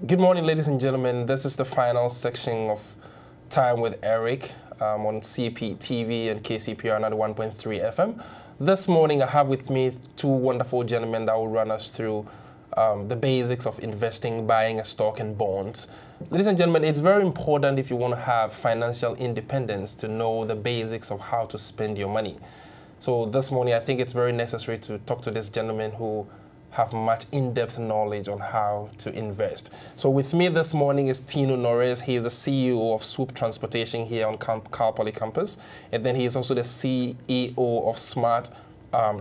Good morning, ladies and gentlemen. This is the final section of Time with Eric on CP TV and KCPR 91.3 FM. This morning, I have with me two wonderful gentlemen that will run us through the basics of investing, buying a stock and bonds. Ladies and gentlemen, it's very important if you want to have financial independence to know the basics of how to spend your money. So this morning, I think it's very necessary to talk to this gentleman who have much in-depth knowledge on how to invest. So with me this morning is Tino Narez. He is the CEO of Swoop Transportation here on Cal Poly campus. And then he is also the CEO of Smart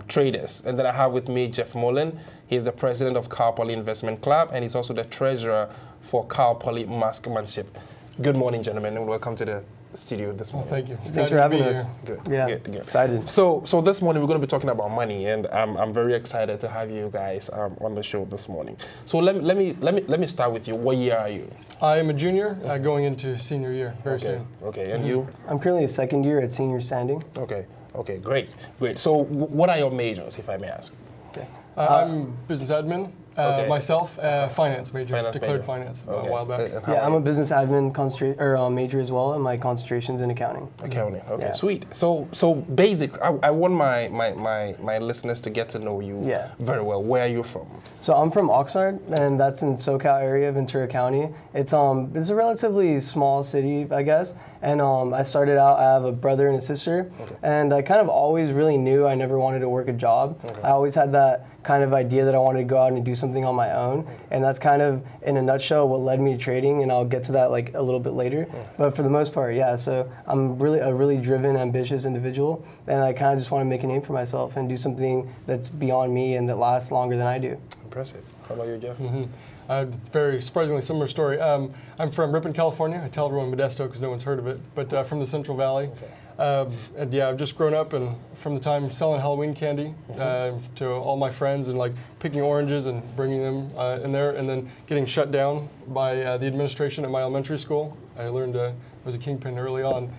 Traders. And then I have with me Jeff Moulyn. He is the president of Cal Poly Investment Club, and he's also the treasurer for Cal Poly Marksmanship. Good morning, gentlemen, and welcome to the studio this morning. Thank you. Thanks for having us. Good. Yeah, good. excited. So this morning we're going to be talking about money, and I'm very excited to have you guys on the show this morning. So let me start with you. What year are you? I am a junior going into senior year very soon. Okay, and you? I'm currently a second year at senior standing. Okay, great. So what are your majors, if I may ask? Okay. I'm business admin. Myself, finance major, declared finance a while back. Yeah, I'm a business admin major as well, and my concentration's in accounting. Accounting, okay, Yeah. Sweet. So basic. I want my listeners to get to know you very well. Where are you from? So I'm from Oxnard, and that's in SoCal area, Ventura County. It's a relatively small city, I guess. And I started out, I have a brother and a sister, and I kind of always really knew I never wanted to work a job. I always had that kind of idea that I wanted to go out and do something on my own, and that's kind of, in a nutshell, what led me to trading, and I'll get to that like a little bit later. But for the most part, yeah, so I'm really a really driven, ambitious individual, and I kind of just want to make a name for myself and do something that's beyond me and that lasts longer than I do. Impressive. How about you, Jeff? Very surprisingly similar story. I'm from Ripon, California. I tell everyone Modesto because no one's heard of it, but from the Central Valley. And yeah, I've just grown up, and from the time selling Halloween candy to all my friends and like picking oranges and bringing them in there, and then getting shut down by the administration at my elementary school. I learned I was a kingpin early on.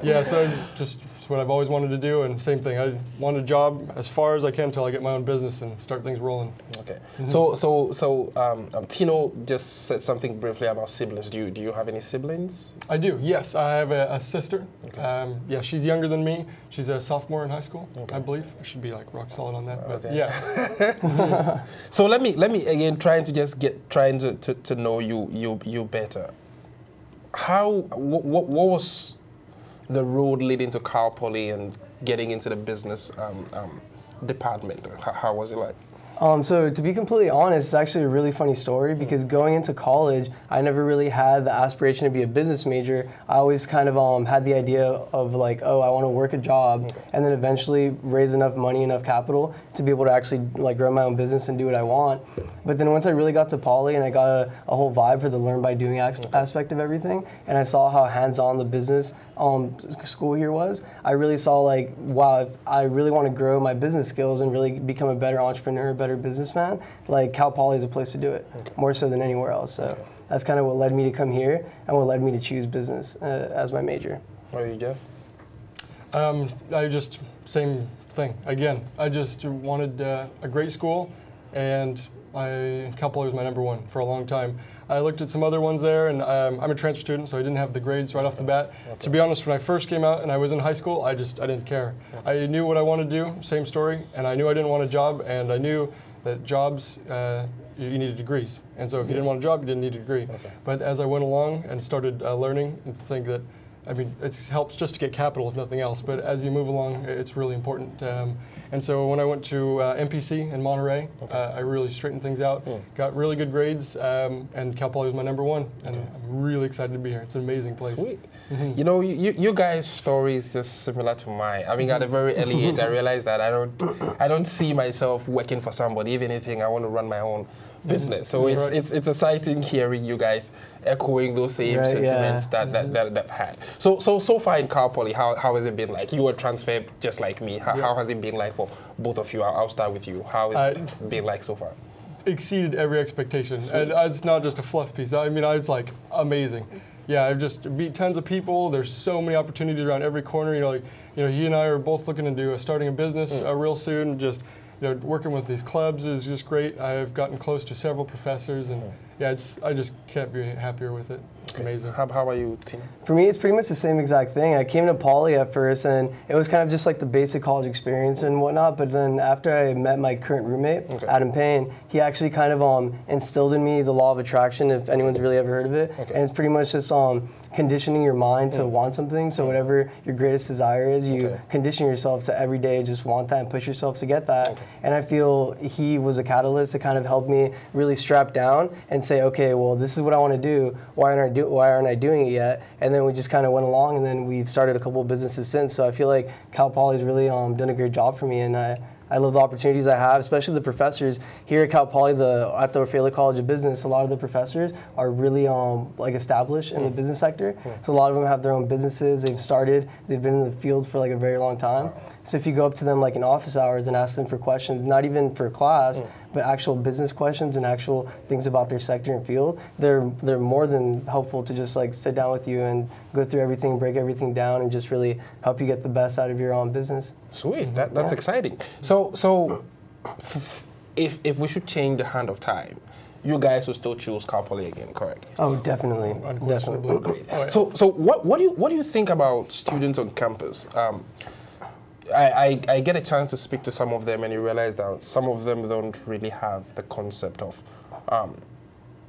Yeah, so it's what I've always wanted to do, and same thing. I want a job as far as I can until I get my own business and start things rolling. Okay. So Tino just said something briefly about siblings. Do you have any siblings? I do. Yes, I have a sister. Yeah, she's younger than me. She's a sophomore in high school, I believe. I should be like rock solid on that. But yeah. So let me again trying to know you better. What was the road leading to Cal Poly and getting into the business department? How was it like? So to be completely honest, it's actually a really funny story because going into college, I never really had the aspiration to be a business major. I always kind of had the idea of like, oh, I want to work a job and then eventually raise enough money, enough capital to be able to actually like run my own business and do what I want. But then once I really got to Poly and I got a whole vibe for the learn by doing aspect of everything, and I saw how hands-on the business school here was, I really saw like, wow, if I really want to grow my business skills and really become a better entrepreneur, a better businessman, like Cal Poly is a place to do it, more so than anywhere else. So that's kind of what led me to come here and what led me to choose business as my major. What are you, Jeff? Same thing. Again, I just wanted a great school, and Cal Poly was my number one for a long time. I looked at some other ones there, and I'm a transfer student, so I didn't have the grades right off the bat. To be honest, when I first came out and I was in high school, I didn't care. I knew what I wanted to do, same story, and I knew I didn't want a job, and I knew that jobs, you needed degrees. And so if you didn't want a job, you didn't need a degree. But as I went along and started learning, and think that, I mean, it helps just to get capital, if nothing else, but as you move along, it's really important. And so when I went to MPC in Monterey, I really straightened things out, got really good grades, and Cal Poly was my number one, and I'm really excited to be here. It's an amazing place. Sweet. You know, you guys' story is just similar to mine. I mean, at a very early age, I realized that I don't see myself working for somebody. If anything, I want to run my own business. So it's exciting hearing you guys echoing those same sentiments that I've had. So far in Cal Poly, how has it been like? You were transferred just like me. How has it been like for both of you? I'll start with you. How has it been like so far? Exceeded every expectation. And it's not just a fluff piece. I mean, it's like amazing. Yeah, I've just meet tons of people. There's so many opportunities around every corner. You know, he and I are both looking into starting a business real soon. Just working with these clubs is just great. I've gotten close to several professors, and I just can't be happier with it. It's amazing. How about you, Tina? For me, it's pretty much the same exact thing. I came to Poly at first, and it was kind of just like the basic college experience and whatnot. But then after I met my current roommate, Adam Payne, he actually kind of instilled in me the law of attraction, if anyone's really ever heard of it. And it's pretty much just conditioning your mind to want something. So whatever your greatest desire is, you condition yourself to every day just want that and push yourself to get that. And I feel he was a catalyst that kind of helped me really strap down and say, okay, well, this is what I want to do. Why aren't I doing it yet? And then we just kind of went along, and then we've started a couple of businesses since. So I feel like Cal Poly's really done a great job for me, and I love the opportunities I have, especially the professors here at Cal Poly, at the Orfalea College of Business. A lot of the professors are really established in the business sector. So a lot of them have their own businesses. They've been in the field for a very long time. So if you go up to them in office hours and ask them for questions, not even for class, but actual business questions and actual things about their sector and field, they're more than helpful to just sit down with you and go through everything, break everything down, and just really help you get the best out of your own business. Sweet, that's exciting. So if we should change the hand of time, you guys will still choose Cal Poly again, correct? Oh, definitely. Definitely. So what do you think about students on campus? I get a chance to speak to some of them, and you realize that some of them don't really have the concept of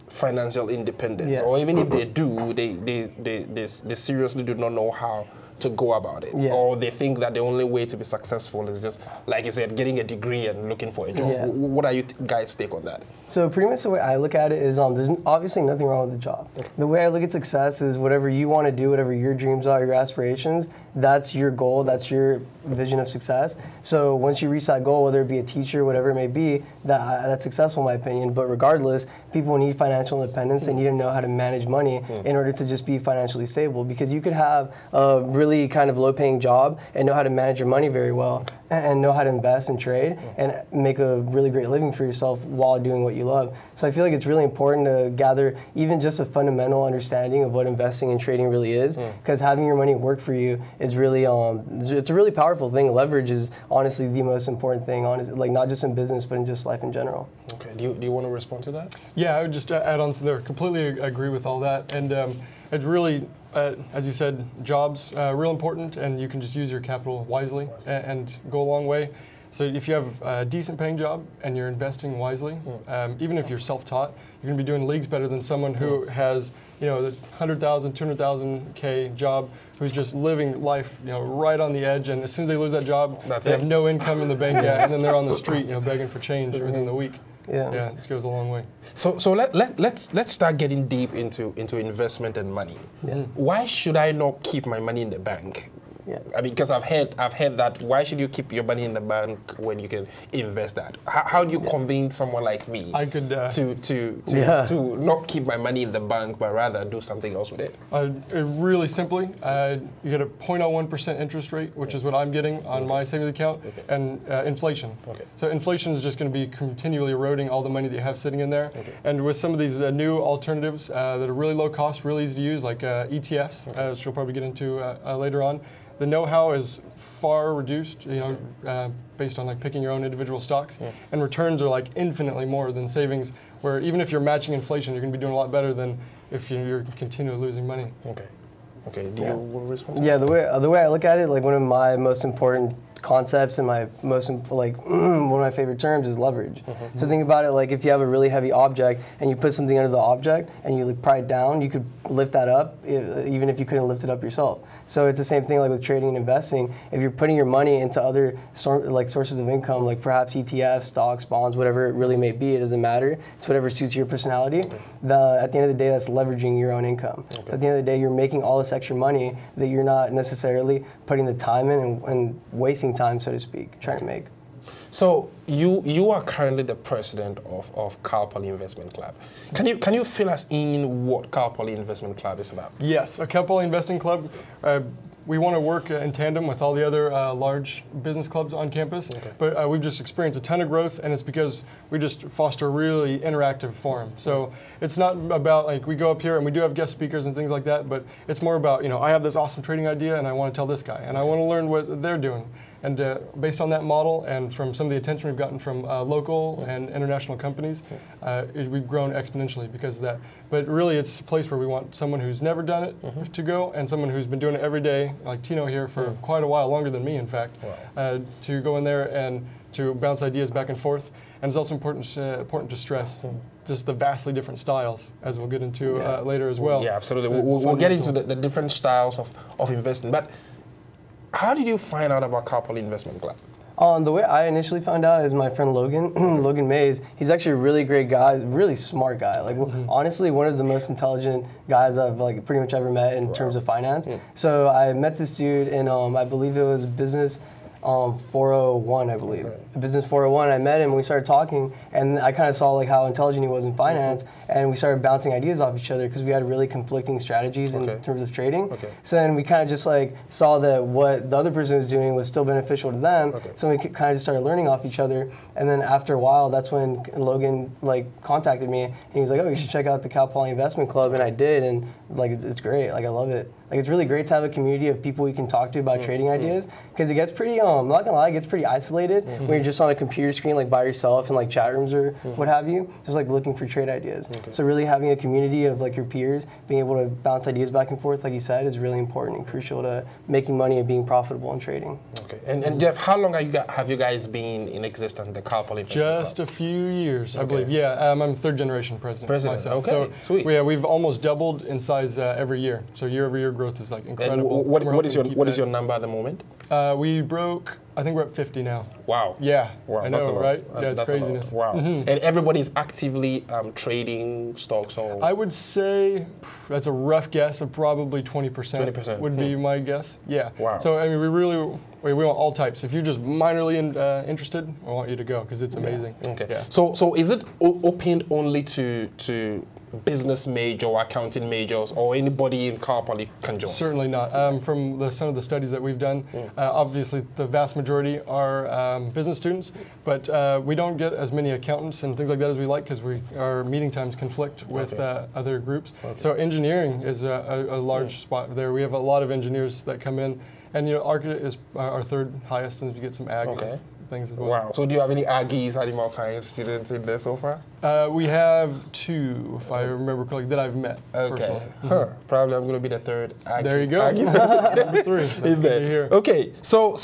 financial independence, or even if they do, they seriously do not know how to go about it, or they think that the only way to be successful is just, like you said, getting a degree and looking for a job. What are you guys' take on that? So pretty much the way I look at it is there's obviously nothing wrong with the job. The way I look at success is whatever you want to do, whatever your dreams are, your aspirations, that's your goal, that's your vision of success. So once you reach that goal, whether it be a teacher, whatever it may be, that's successful in my opinion. But regardless, people need financial independence. They need to know how to manage money in order to just be financially stable, because you could have a really kind of low-paying job and know how to manage your money very well and know how to invest and trade and make a really great living for yourself while doing what you love. So I feel like it's really important to gather even just a fundamental understanding of what investing and trading really is, because having your money work for you is really, it's a really powerful thing. Leverage is honestly the most important thing, not just in business, but in just life in general. Okay, do you want to respond to that? Yeah, I would just add on to there. Completely agree with all that. And it's really, as you said, jobs real important, and you can just use your capital wisely and go a long way. So if you have a decent paying job and you're investing wisely, even if you're self-taught, you're going to be doing leagues better than someone who has, the 100,000, 200,000 K job, who's just living life, right on the edge. And as soon as they lose that job, they have no income in the bank yet, and then they're on the street, begging for change within the week. Yeah, it just goes a long way. So let's start getting deep into investment and money. Why should I not keep my money in the bank? I mean, because I've heard that. Why should you keep your money in the bank when you can invest that? How do you convince someone like me to not keep my money in the bank, but rather do something else with it? Really simply, you get a 0.01% interest rate, which is what I'm getting on my savings account, and inflation. So inflation is just going to be continually eroding all the money that you have sitting in there. And with some of these new alternatives that are really low cost, really easy to use, like ETFs, which we'll probably get into later on. The know-how is far reduced, based on picking your own individual stocks, and returns are infinitely more than savings. Where even if you're matching inflation, you're going to be doing a lot better than if you're continually losing money. Okay. Do you want to respond? Yeah, the way I look at it, one of my most important concepts and my most one of my favorite terms is leverage. So think about it if you have a really heavy object and you put something under the object and you pry it down, you could lift that up even if you couldn't lift it up yourself. So it's the same thing with trading and investing. If you're putting your money into other sources of income, perhaps ETFs, stocks, bonds, whatever it really may be, it doesn't matter. It's whatever suits your personality. At the end of the day, that's leveraging your own income. At the end of the day, you're making all this extra money that you're not necessarily putting the time in and wasting time, so to speak, trying to make. So you are currently the president of Cal Poly Investment Club. Can you fill us in what Cal Poly Investment Club is about? Yes, a Cal Poly Investing Club. We want to work in tandem with all the other large business clubs on campus, but we've just experienced a ton of growth, and it's because we just foster a really interactive forum. So it's not about we go up here and we do have guest speakers and things like that, but it's more about I have this awesome trading idea and I want to tell this guy, and I want to learn what they're doing. And based on that model and from some of the attention we've gotten from local and international companies, we've grown exponentially because of that. But really, it's a place where we want someone who's never done it to go, and someone who's been doing it every day, like Tino here for quite a while, longer than me, in fact, to go in there and to bounce ideas back and forth. And it's also important to stress just the vastly different styles, as we'll get into later as well. Yeah, absolutely. We'll get into the different styles of investing. But how did you find out about Carpoly Investment Club? The way I initially found out is my friend Logan, Logan Mays. He's actually a really great guy, really smart guy. Like honestly, one of the most intelligent guys I've like pretty much ever met in terms of finance. So I met this dude in I believe it was business 401, I believe. Business 401, I met him and we started talking, and I kind of saw like how intelligent he was in finance, and we started bouncing ideas off each other because we had really conflicting strategies in terms of trading. So then we kind of just like saw that what the other person was doing was still beneficial to them, so we kind of just started learning off each other. And then after a while, that's when Logan like contacted me, and he was like, "Oh, you should check out the Carpoly Investment Club," and I did, and like it's great. Like I love it. Like it's really great to have a community of people you can talk to about trading ideas, because it gets pretty I'm not gonna lie, it gets pretty isolated when you're just on a computer screen like by yourself in like chat rooms or what have you, just like looking for trade ideas. So really having a community of like your peers, being able to bounce ideas back and forth, like you said, is really important and crucial to making money and being profitable in trading. Okay. And Jeff, how long have you guys been in existence, the Carpoly Investment Club? Just a few years, I believe. Yeah, I'm third generation president myself. Okay, so sweet. We've almost doubled in size every year. So year over year growth is like incredible. And what is your number at the moment? We broke, I think we're at 50 now. Wow. Yeah, wow, I know, right? Yeah, it's that's craziness. Wow. And everybody's actively trading stocks? Or? I would say that's a rough guess of probably 20% would be my guess. Yeah. Wow. So I mean, we want all types. If you're just minorly interested, I want you to go because it's amazing. Okay. Yeah. So is it opened only to business major or accounting majors, or anybody in Carpoly can join? Certainly not. From some of the studies that we've done, obviously the vast majority are business students, but we don't get as many accountants and things like that as we like because our meeting times conflict with other groups. So engineering is a large spot there. We have a lot of engineers that come in, and ARC is our third highest, and you get some ag things as well. Wow. So do you have any Aggies, animal science students in there so far? We have two, if I remember correctly, that I've met. Okay. Probably I'm going to be the third Aggie. There you go. Aggie Number three. That's good to hear. Okay. So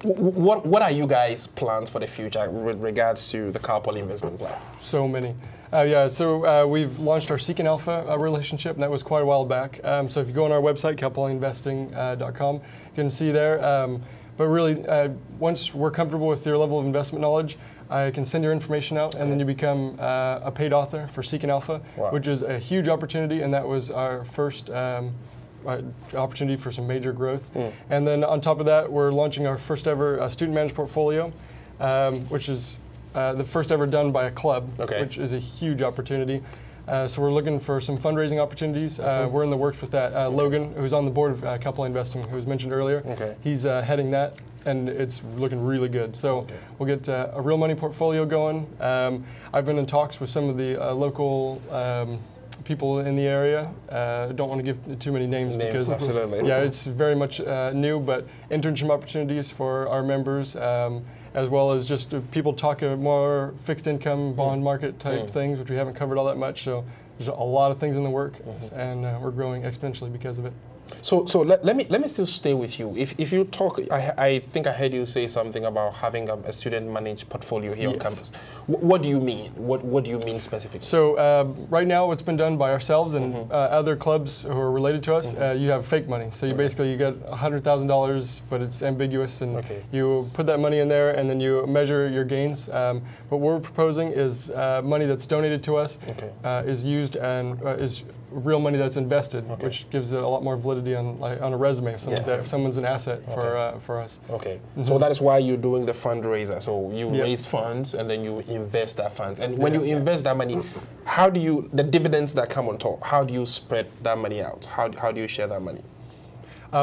what are you guys' plans for the future with regards to the Carpoly Investment Club? So many. We've launched our Seek and Alpha relationship, and that was quite a while back. So if you go on our website, carpolyinvesting.com, you can see there. But really, once we're comfortable with your level of investment knowledge, I can send your information out, and then you become a paid author for Seek and Alpha, which is a huge opportunity, and that was our first opportunity for some major growth. And then on top of that, we're launching our first ever student managed portfolio, which is the first ever done by a club, which is a huge opportunity. So we're looking for some fundraising opportunities. We're in the works with that. Logan, who's on the board of Carpoly Investing, who was mentioned earlier, he's heading that, and it's looking really good. So we'll get a real money portfolio going. I've been in talks with some of the local people in the area. Don't want to give too many names because it's very much new, but internship opportunities for our members, as well as just people talking more fixed income bond market type things, which we haven't covered all that much. So there's a lot of things in the work, and we're growing exponentially because of it. So let me still stay with you. If you talk, I think I heard you say something about having a student managed portfolio here on campus. What do you mean? What do you mean specifically? So right now, what's been done by ourselves and other clubs who are related to us, you have fake money. So you basically get $100,000, but it's ambiguous, and you put that money in there, and then you measure your gains. What we're proposing is money that's donated to us is used and is real money that's invested, which gives it a lot more validity on a resume if someone's an asset for us. Okay, so that is why you're doing the fundraiser. So you raise funds and then you invest that funds. And when you invest that money, how do you, the dividends that come on top, how do you spread that money out? How do you share that money?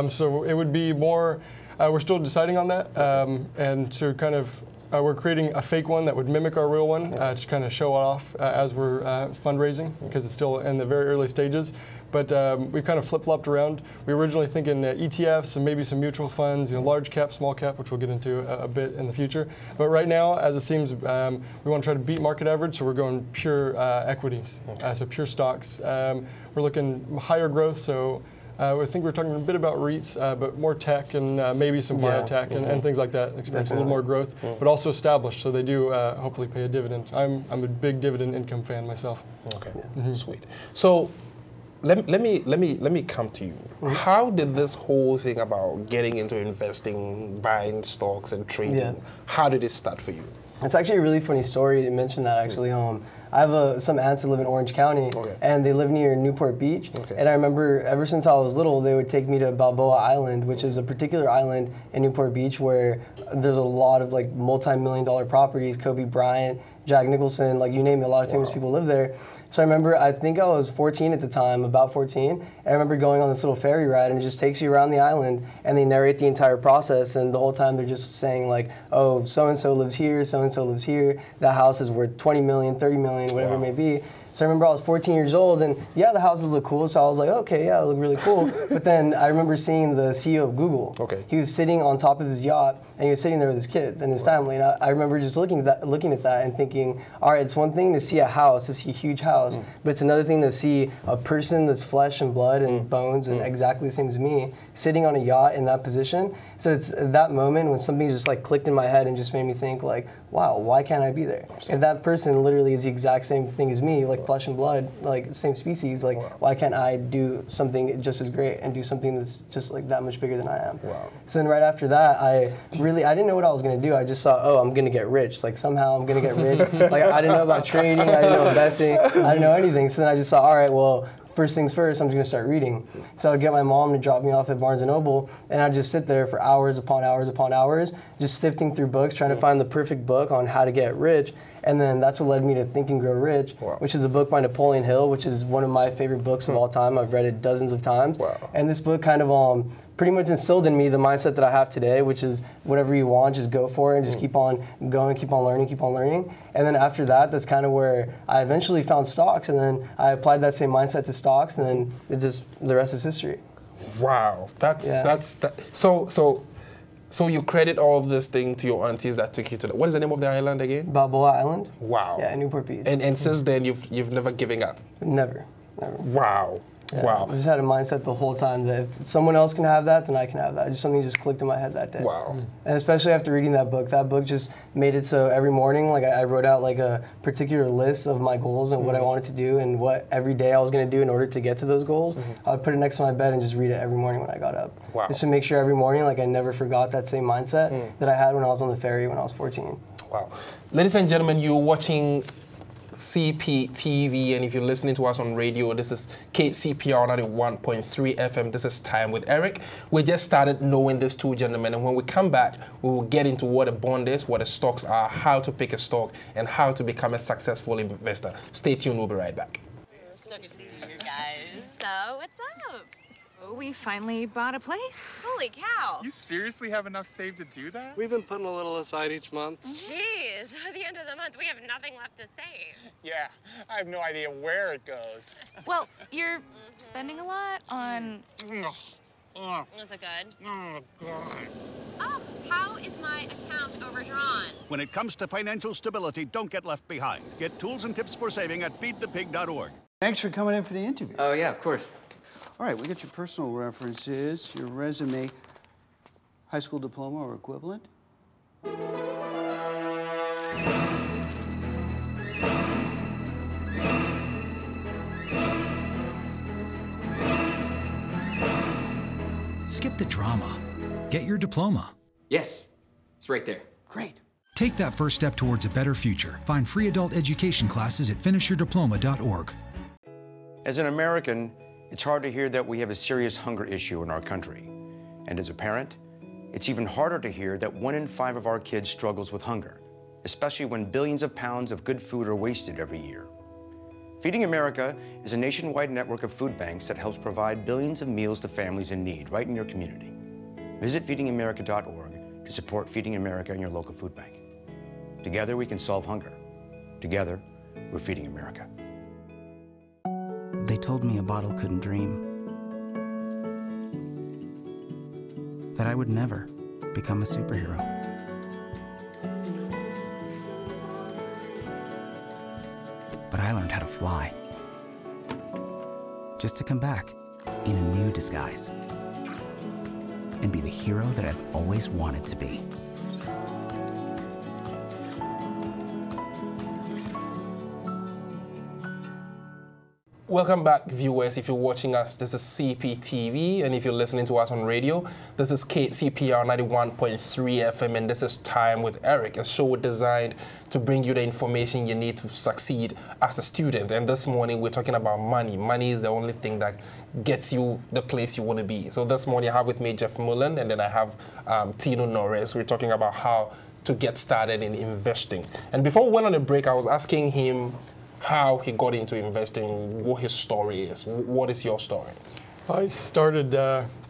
So it would be more, we're still deciding on that, and to kind of We're creating a fake one that would mimic our real one to kind of show it off as we're fundraising, because it's still in the very early stages. But we've kind of flip-flopped around. We were originally thinking ETFs and maybe some mutual funds, large cap, small cap, which we'll get into a bit in the future. But right now, as it seems, we want to try to beat market average, so we're going pure equities, so pure stocks. We're looking higher growth, so I think we're talking a bit about REITs, but more tech and maybe some biotech and things like that, experience a little more growth, but also established, so they do hopefully pay a dividend. I'm a big dividend income fan myself. Okay, sweet. So let me come to you. How did this whole thing about getting into investing, buying stocks and trading, how did it start for you? It's actually a really funny story. You mentioned that actually. I have some aunts that live in Orange County, and they live near Newport Beach. And I remember ever since I was little, they would take me to Balboa Island, which is a particular island in Newport Beach where there's a lot of like multi-million-dollar properties. Kobe Bryant, Jack Nicholson, like you name it, a lot of famous people live there. So I remember, I think I was 14 at the time, about 14, and I remember going on this little ferry ride, and it just takes you around the island, and they narrate the entire process, and the whole time they're just saying like, oh, so-and-so lives here, so-and-so lives here, that house is worth 20 million, 30 million, whatever it may be. So I remember I was 14 years old, and yeah, the houses look cool, so I was like, okay, yeah, they look really cool. But then I remember seeing the CEO of Google. He was sitting on top of his yacht, and he was sitting there with his kids and his family. And I remember just looking at that and thinking, all right, it's one thing to see a house, to see a huge house, but it's another thing to see a person that's flesh and blood and bones and exactly the same as me, sitting on a yacht in that position. So it's that moment when something just like clicked in my head and just made me think like, wow, why can't I be there? If that person literally is the exact same thing as me, like flesh and blood, like same species, like why can't I do something just as great and do something that's just like that much bigger than I am? So then right after that, I didn't know what I was gonna do. I just thought, oh, I'm gonna get rich. Like somehow I'm gonna get rich. Like I didn't know about trading, I didn't know investing, I didn't know anything. So then I just thought, all right, well, first things first, I'm just gonna start reading. So I'd get my mom to drop me off at Barnes & Noble, and I'd just sit there for hours upon hours upon hours, just sifting through books, trying to find the perfect book on how to get rich. And then that's what led me to Think and Grow Rich, which is a book by Napoleon Hill, which is one of my favorite books of all time. I've read it dozens of times. And this book kind of pretty much instilled in me the mindset that I have today, which is whatever you want, just go for it and just keep on going, keep on learning, keep on learning. And then after that, that's kind of where I eventually found stocks, and then I applied that same mindset to stocks, and then it's just, the rest is history. Wow, So you credit all of this thing to your aunties that took you to what is the name of the island again? Balboa Island. Wow. Yeah, Newport Beach. And since then, you've never given up? Never. Wow. Yeah, Wow. I just had a mindset the whole time that if someone else can have that, then I can have that. Something just clicked in my head that day. Wow. And especially after reading that book just made it so every morning, like I wrote out like a particular list of my goals and what I wanted to do and what every day I was going to do in order to get to those goals. I would put it next to my bed and just read it every morning when I got up. Wow. Just to make sure every morning, like I never forgot that same mindset that I had when I was on the ferry when I was 14. Wow. Ladies and gentlemen, you're watching CPTV, and if you're listening to us on radio, this is KCPR 91.3 FM. This is Time with Eric. We just started knowing these two gentlemen, and when we come back, we will get into what a bond is, what the stocks are, how to pick a stock, and how to become a successful investor. Stay tuned, we'll be right back. So good to see you guys. So, what's up? Oh, we finally bought a place. Holy cow. You seriously have enough saved to do that? We've been putting a little aside each month. Jeez, at the end of the month, we have nothing left to save. Yeah, I have no idea where it goes. Well, you're spending a lot on... Is it good? Oh, God. Oh, how is my account overdrawn? When it comes to financial stability, don't get left behind. Get tools and tips for saving at feedthepig.org. Thanks for coming in for the interview. Oh, yeah, of course. All right, we got your personal references, your resume, high school diploma or equivalent. Skip the drama. Get your diploma. Yes, it's right there. Great. Take that first step towards a better future. Find free adult education classes at finishyourdiploma.org. As an American, it's hard to hear that we have a serious hunger issue in our country. And as a parent, it's even harder to hear that 1 in 5 of our kids struggles with hunger, especially when billions of pounds of good food are wasted every year. Feeding America is a nationwide network of food banks that helps provide billions of meals to families in need right in your community. Visit feedingamerica.org to support Feeding America and your local food bank. Together we can solve hunger. Together, we're feeding America. They told me a bottle couldn't dream. That I would never become a superhero. But I learned how to fly. Just to come back in a new disguise and be the hero that I've always wanted to be. Welcome back, viewers. If you're watching us, this is CPTV, and if you're listening to us on radio, this is CPR 91.3 FM, and this is Time with Eric, a show designed to bring you the information you need to succeed as a student. And this morning, we're talking about money. Money is the only thing that gets you the place you want to be. So this morning, I have with me Jeff Moulyn, and then I have Tino Narez. We're talking about how to get started in investing. And before we went on a break, I was asking him how he got into investing, what his story is. What is your story? I started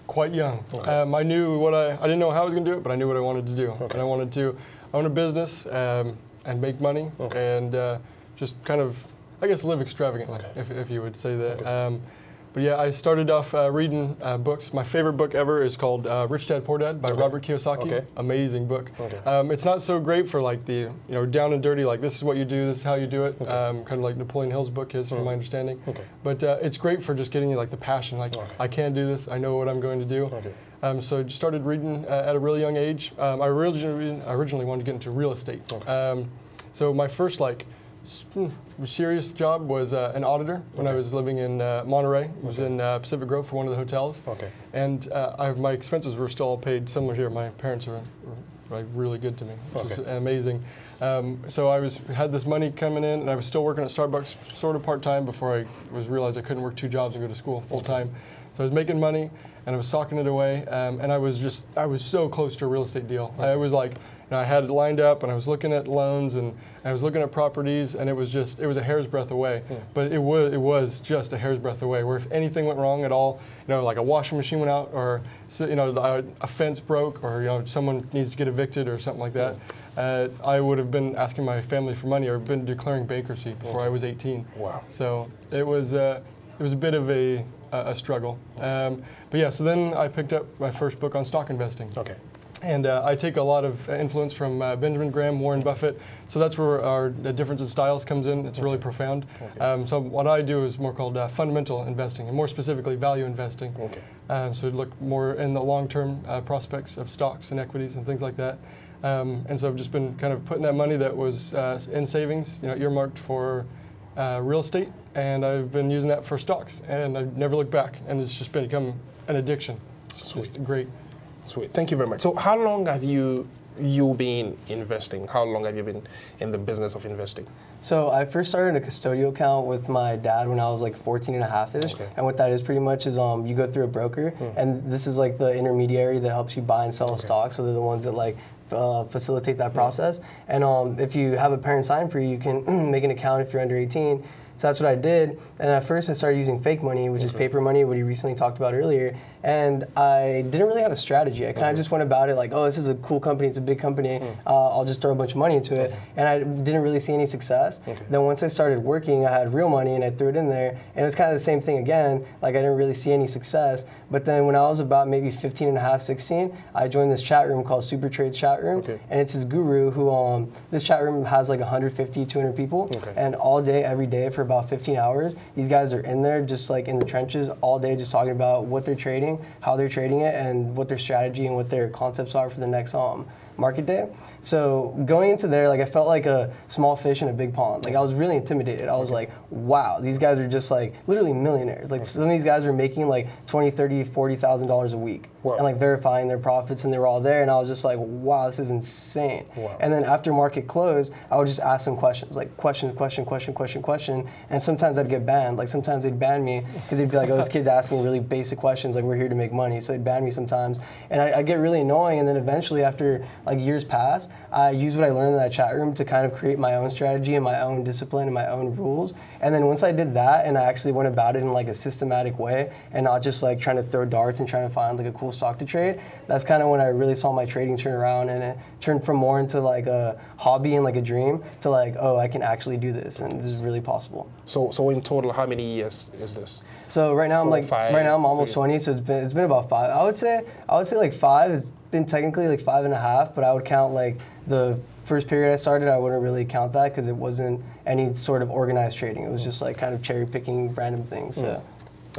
quite young. Okay. I knew what I didn't know how I was going to do it, but I knew what I wanted to do. Okay. And I wanted to own a business and make money, okay, and just kind of, I guess, live extravagantly, okay, if you would say that. Okay. But yeah, I started off reading books. My favorite book ever is called Rich Dad Poor Dad by Robert Kiyosaki. Okay. Amazing book. Okay. It's not so great for like the down and dirty, like this is what you do, this is how you do it. Okay. Kind of like Napoleon Hill's book is, from my understanding. Okay. But it's great for just getting you like the passion, like I can do this, I know what I'm going to do. Okay. So I just started reading at a really young age. I originally wanted to get into real estate. Okay. So my first serious job was an auditor when I was living in Monterey. I was in Pacific Grove for one of the hotels. Okay. And my expenses were still all paid. Similar here, my parents were really good to me, which is amazing. So I had this money coming in, and I was still working at Starbucks, sort of part-time, before I realized I couldn't work 2 jobs and go to school full-time. So I was making money, and I was socking it away, and I was so close to a real estate deal. I was like, I had it lined up, and I was looking at loans, and I was looking at properties, and it was a hair's breadth away. But it was just a hair's breadth away, where if anything went wrong at all, like a washing machine went out, or a fence broke, or someone needs to get evicted or something like that, I would have been asking my family for money or been declaring bankruptcy before I was 18. Wow. So it was a bit of a struggle. But yeah, so then I picked up my first book on stock investing. Okay. And I take a lot of influence from Benjamin Graham, Warren Buffett. So that's where the difference in styles comes in. It's really profound. Okay. So what I do is more called fundamental investing, and more specifically value investing. Okay. So look more in the long-term prospects of stocks and equities and things like that. And so I've just been kind of putting that money that was in savings, earmarked for real estate, and I've been using that for stocks, and I've never looked back, and it's just become an addiction. It's just great. Sweet. Thank you very much. So how long have you been investing? How long have you been in the business of investing? So I first started a custodial account with my dad when I was like 14 and a half-ish. Okay. And what that is pretty much is you go through a broker, and this is like the intermediary that helps you buy and sell stocks. So they're the ones that facilitate that process. And if you have a parent sign for you can make an account if you're under 18. So that's what I did. And at first I started using fake money, which is paper money, what he recently talked about earlier. And I didn't really have a strategy. I kind of just went about it like, oh, this is a cool company, it's a big company, I'll just throw a bunch of money into it. And I didn't really see any success. Then once I started working, I had real money and I threw it in there. And it was kind of the same thing again, like I didn't really see any success. But then when I was about maybe 15 and a half, 16, I joined this chat room called Super Trade's chat room. And it's this guru who, this chat room has like 150, 200 people. And all day, every day for about 15 hours, these guys are in there just like in the trenches all day just talking about what they're trading, how they're trading it, and what their strategy and what their concepts are for the next market day. So going into there, like I felt like a small fish in a big pond. Like I was really intimidated. I was like, wow, these guys are just like literally millionaires. Like some of these guys are making like $20,000, $30,000, $40,000 a week. Wow. And like verifying their profits, and they were all there. And I was just like, wow, this is insane. Wow. And then after market close, I would just ask them questions, like question. And sometimes I'd get banned. Like sometimes they'd ban me because they'd be like, oh, this kid's asking really basic questions. Like we're here to make money. So they'd ban me sometimes. And I'd get really annoying. And then eventually after like years pass, I use what I learned in that chat room to kind of create my own strategy and my own discipline and my own rules. And then once I did that and I actually went about it in like a systematic way and not just like trying to throw darts and trying to find like a cool stock to trade, that's kind of when I really saw my trading turn around, and it turned from more into like a hobby and like a dream to like, oh, I can actually do this, and this is really possible. So in total, how many years is this? So right now I'm 4, like 5, right now I'm almost 6? 20, so it's been about 5. I would say like 5. It's been technically like 5.5, but I would count like the first period I started. I wouldn't really count that because it wasn't any sort of organized trading. It was just like kind of cherry picking random things. So.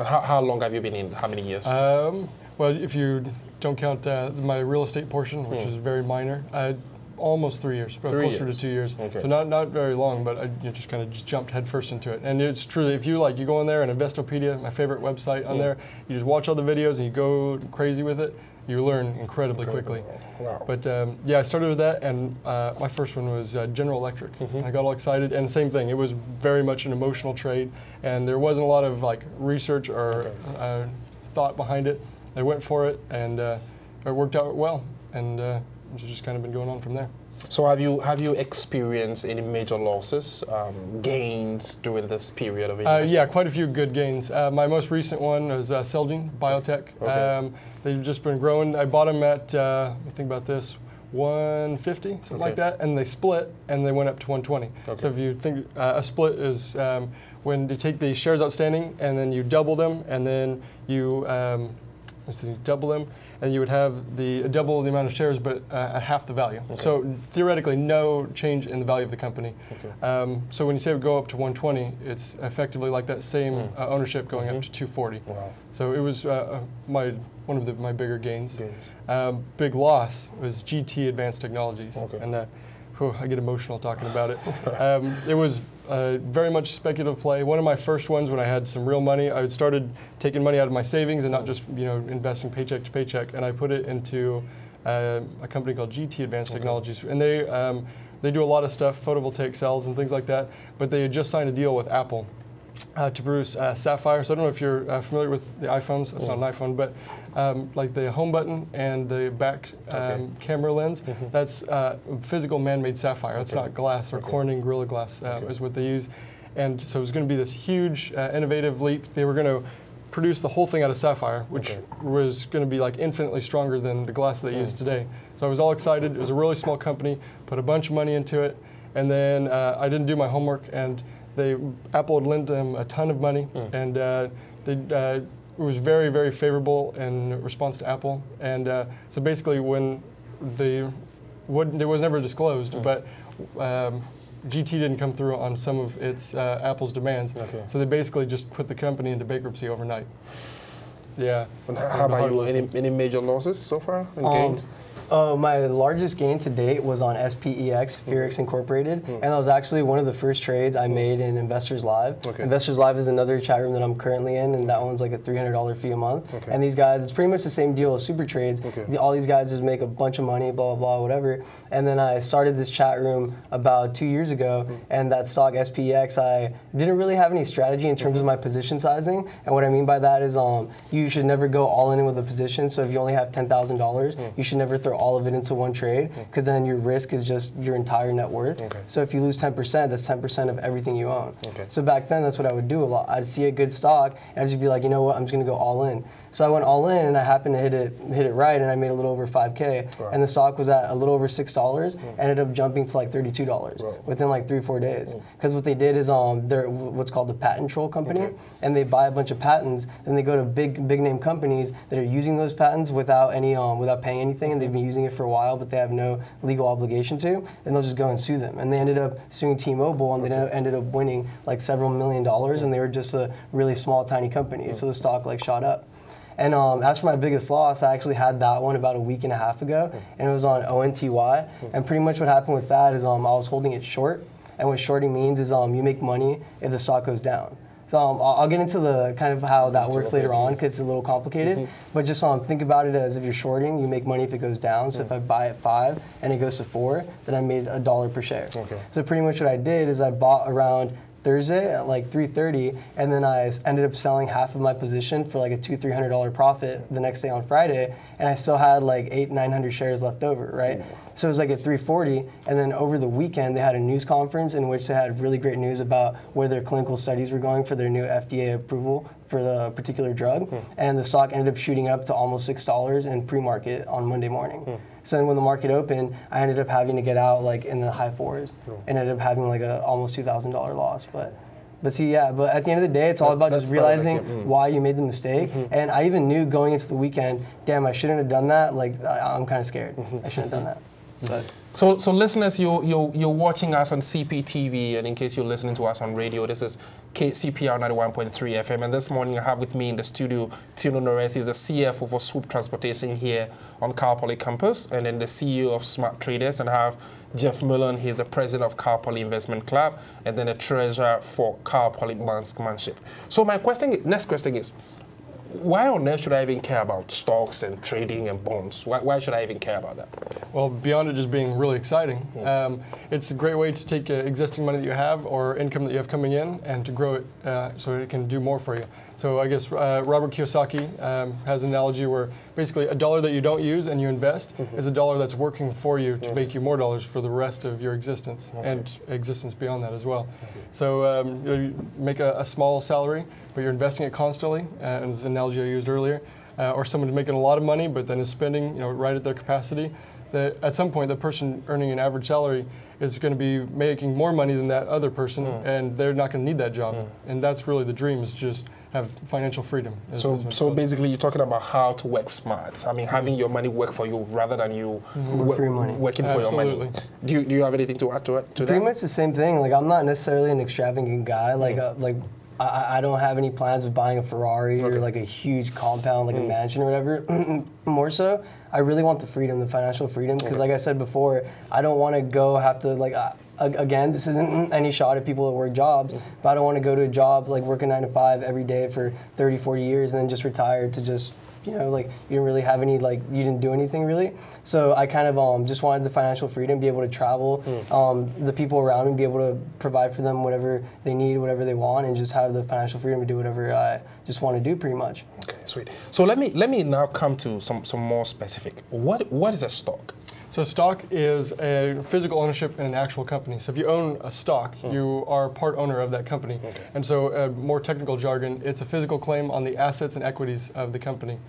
How long have you been in? How many years? Well, if you don't count my real estate portion, which is very minor, almost 3 years, but closer to 2 years. Okay. So not very long, but I just kind of jumped headfirst into it. And it's truly, if you go in there and Investopedia, my favorite website on there, you just watch all the videos and you go crazy with it, you learn incredibly quickly. Wow. But yeah, I started with that, and my first one was General Electric. I got all excited, and same thing, it was very much an emotional trade, and there wasn't a lot of like research or thought behind it. I went for it, and it worked out well, and it's just kind of been going on from there. So have you experienced any major losses, gains during this period of investing? Yeah, quite a few good gains. My most recent one was Celgene Biotech. Okay. They've just been growing. I bought them at, think about this, 150, something like that, and they split, and they went up to 120. Okay. So if you think a split is when you take the shares outstanding and then you double them, and then you double them, and you would have double the amount of shares, but at half the value. Okay. So theoretically, no change in the value of the company. Okay. So when you say it would go up to 120, it's effectively like that same ownership going up to 240. Wow. So it was one of my bigger gains. Big loss was GT Advanced Technologies, Okay. and I get emotional talking about it. It was very much speculative play. One of my first ones when I had some real money, I had started taking money out of my savings and not just investing paycheck to paycheck, and I put it into a company called GT Advanced Technologies, and they do a lot of stuff, photovoltaic cells and things like that. But they had just signed a deal with Apple to produce Sapphire. So I don't know if you're familiar with the iPhones. That's not an iPhone, but like the home button and the back camera lens, that's physical man-made sapphire. That's not glass or Corning Gorilla Glass is what they use. And so it was going to be this huge innovative leap. They were going to produce the whole thing out of sapphire, which was going to be like infinitely stronger than the glass they use today. So I was all excited. It was a really small company, put a bunch of money into it, and then I didn't do my homework, and Apple had lent them a ton of money, and it was very, very favorable in response to Apple. And so basically, when it was never disclosed, but GT didn't come through on some of its Apple's demands. Okay. So they basically just put the company into bankruptcy overnight. Yeah. And how about you? Any major losses so far and gains? My largest gain to date was on SPEX, Fearix Incorporated, and that was actually one of the first trades I made in Investors Live. Okay. Investors Live is another chat room that I'm currently in, and that one's like a $300 fee a month. Okay. And these guys, it's pretty much the same deal as Super Trades. Okay. All these guys just make a bunch of money, blah, blah, blah, whatever. And then I started this chat room about 2 years ago, and that stock, SPEX, I didn't really have any strategy in terms of my position sizing. And what I mean by that is you should never go all in with a position. So if you only have $10,000, you should never throw all of it into one trade, because then your risk is just your entire net worth. Okay. So if you lose 10%, that's 10% of everything you own. Okay. So back then, that's what I would do a lot. I'd see a good stock, and I'd just be like, you know what, I'm just gonna go all in. So I went all in, and I happened to hit it right, and I made a little over 5K. Right. And the stock was at a little over $6, ended up jumping to like $32 within like 3-4 days. Because what they did is they're what's called a patent troll company, and they buy a bunch of patents, and they go to big name companies that are using those patents without any without paying anything, and they've been using it for a while, but they have no legal obligation to, and they'll just go and sue them. And they ended up suing T-Mobile, and they ended up winning like several $1 million, and they were just a really small, tiny company. So the stock like shot up. And as for my biggest loss, I actually had that one about a week and a half ago, and it was on ONTY. And pretty much what happened with that is I was holding it short, and what shorting means is you make money if the stock goes down. So I'll get into the kind of how that works later on, because it's a little complicated. But just think about it as if you're shorting, you make money if it goes down. So if I buy at 5 and it goes to 4, then I made $1 per share. Okay. So pretty much what I did is I bought around Thursday at like 3:30, and then I ended up selling half of my position for like a $200-300 profit the next day on Friday, and I still had like 800-900 shares left over, right? So it was like at 3:40, and then over the weekend they had a news conference in which they had really great news about where their clinical studies were going for their new FDA approval for the particular drug, and the stock ended up shooting up to almost $6 in pre-market on Monday morning. So then when the market opened, I ended up having to get out like in the high fours, and ended up having like a almost $2,000 loss. But see, yeah, but at the end of the day, it's all about just realizing why you made the mistake. And I even knew going into the weekend, damn, I shouldn't have done that. Like, I'm kind of scared. I shouldn't have done that. But. So listeners, you're watching us on CPTV, and in case you're listening to us on radio, this is CPR 91.3 FM. And this morning I have with me in the studio Tino Narez. He's the CFO for Swoop Transportation here on Cal Poly campus, and then the CEO of Smart Traders. And I have Jeff Moulyn. He's the president of Cal Poly Investment Club, and then the treasurer for Cal Poly Marksmanship. So my next question is, why on earth should I even care about stocks and trading and bonds? Why should I even care about that? Well, beyond it just being really exciting, it's a great way to take existing money that you have or income that you have coming in and to grow it so it can do more for you. So I guess Robert Kiyosaki has an analogy where basically a dollar that you don't use and you invest is a dollar that's working for you to make you more dollars for the rest of your existence and existence beyond that as well. So you make a small salary, but you're investing it constantly, and it's an analogy I used earlier, or someone who's making a lot of money but then is spending right at their capacity. That at some point the person earning an average salary is going to be making more money than that other person, and they're not going to need that job. And that's really the dream, is just have financial freedom. So basically you're talking about how to work smart. I mean, having your money work for you rather than you working for your money. Do you have anything to add to that? Pretty much the same thing. Like, I'm not necessarily an extravagant guy. Like, I don't have any plans of buying a Ferrari or like a huge compound, like a mansion or whatever. More so, I really want the freedom, the financial freedom, because like I said before, I don't want to have to like, again, this isn't any shot at people that work jobs, but I don't want to go to a job like working 9 to 5 every day for 30, 40 years and then just retire to just, like you didn't really have any, like you didn't do anything really. So I kind of just wanted the financial freedom, be able to travel, the people around me, be able to provide for them whatever they need, whatever they want, and just have the financial freedom to do whatever I just want to do pretty much. Okay, sweet. So let me now come to some more specific. What is a stock? So stock is a physical ownership in an actual company. So if you own a stock, you are part owner of that company. And so more technical jargon, it's a physical claim on the assets and equities of the company.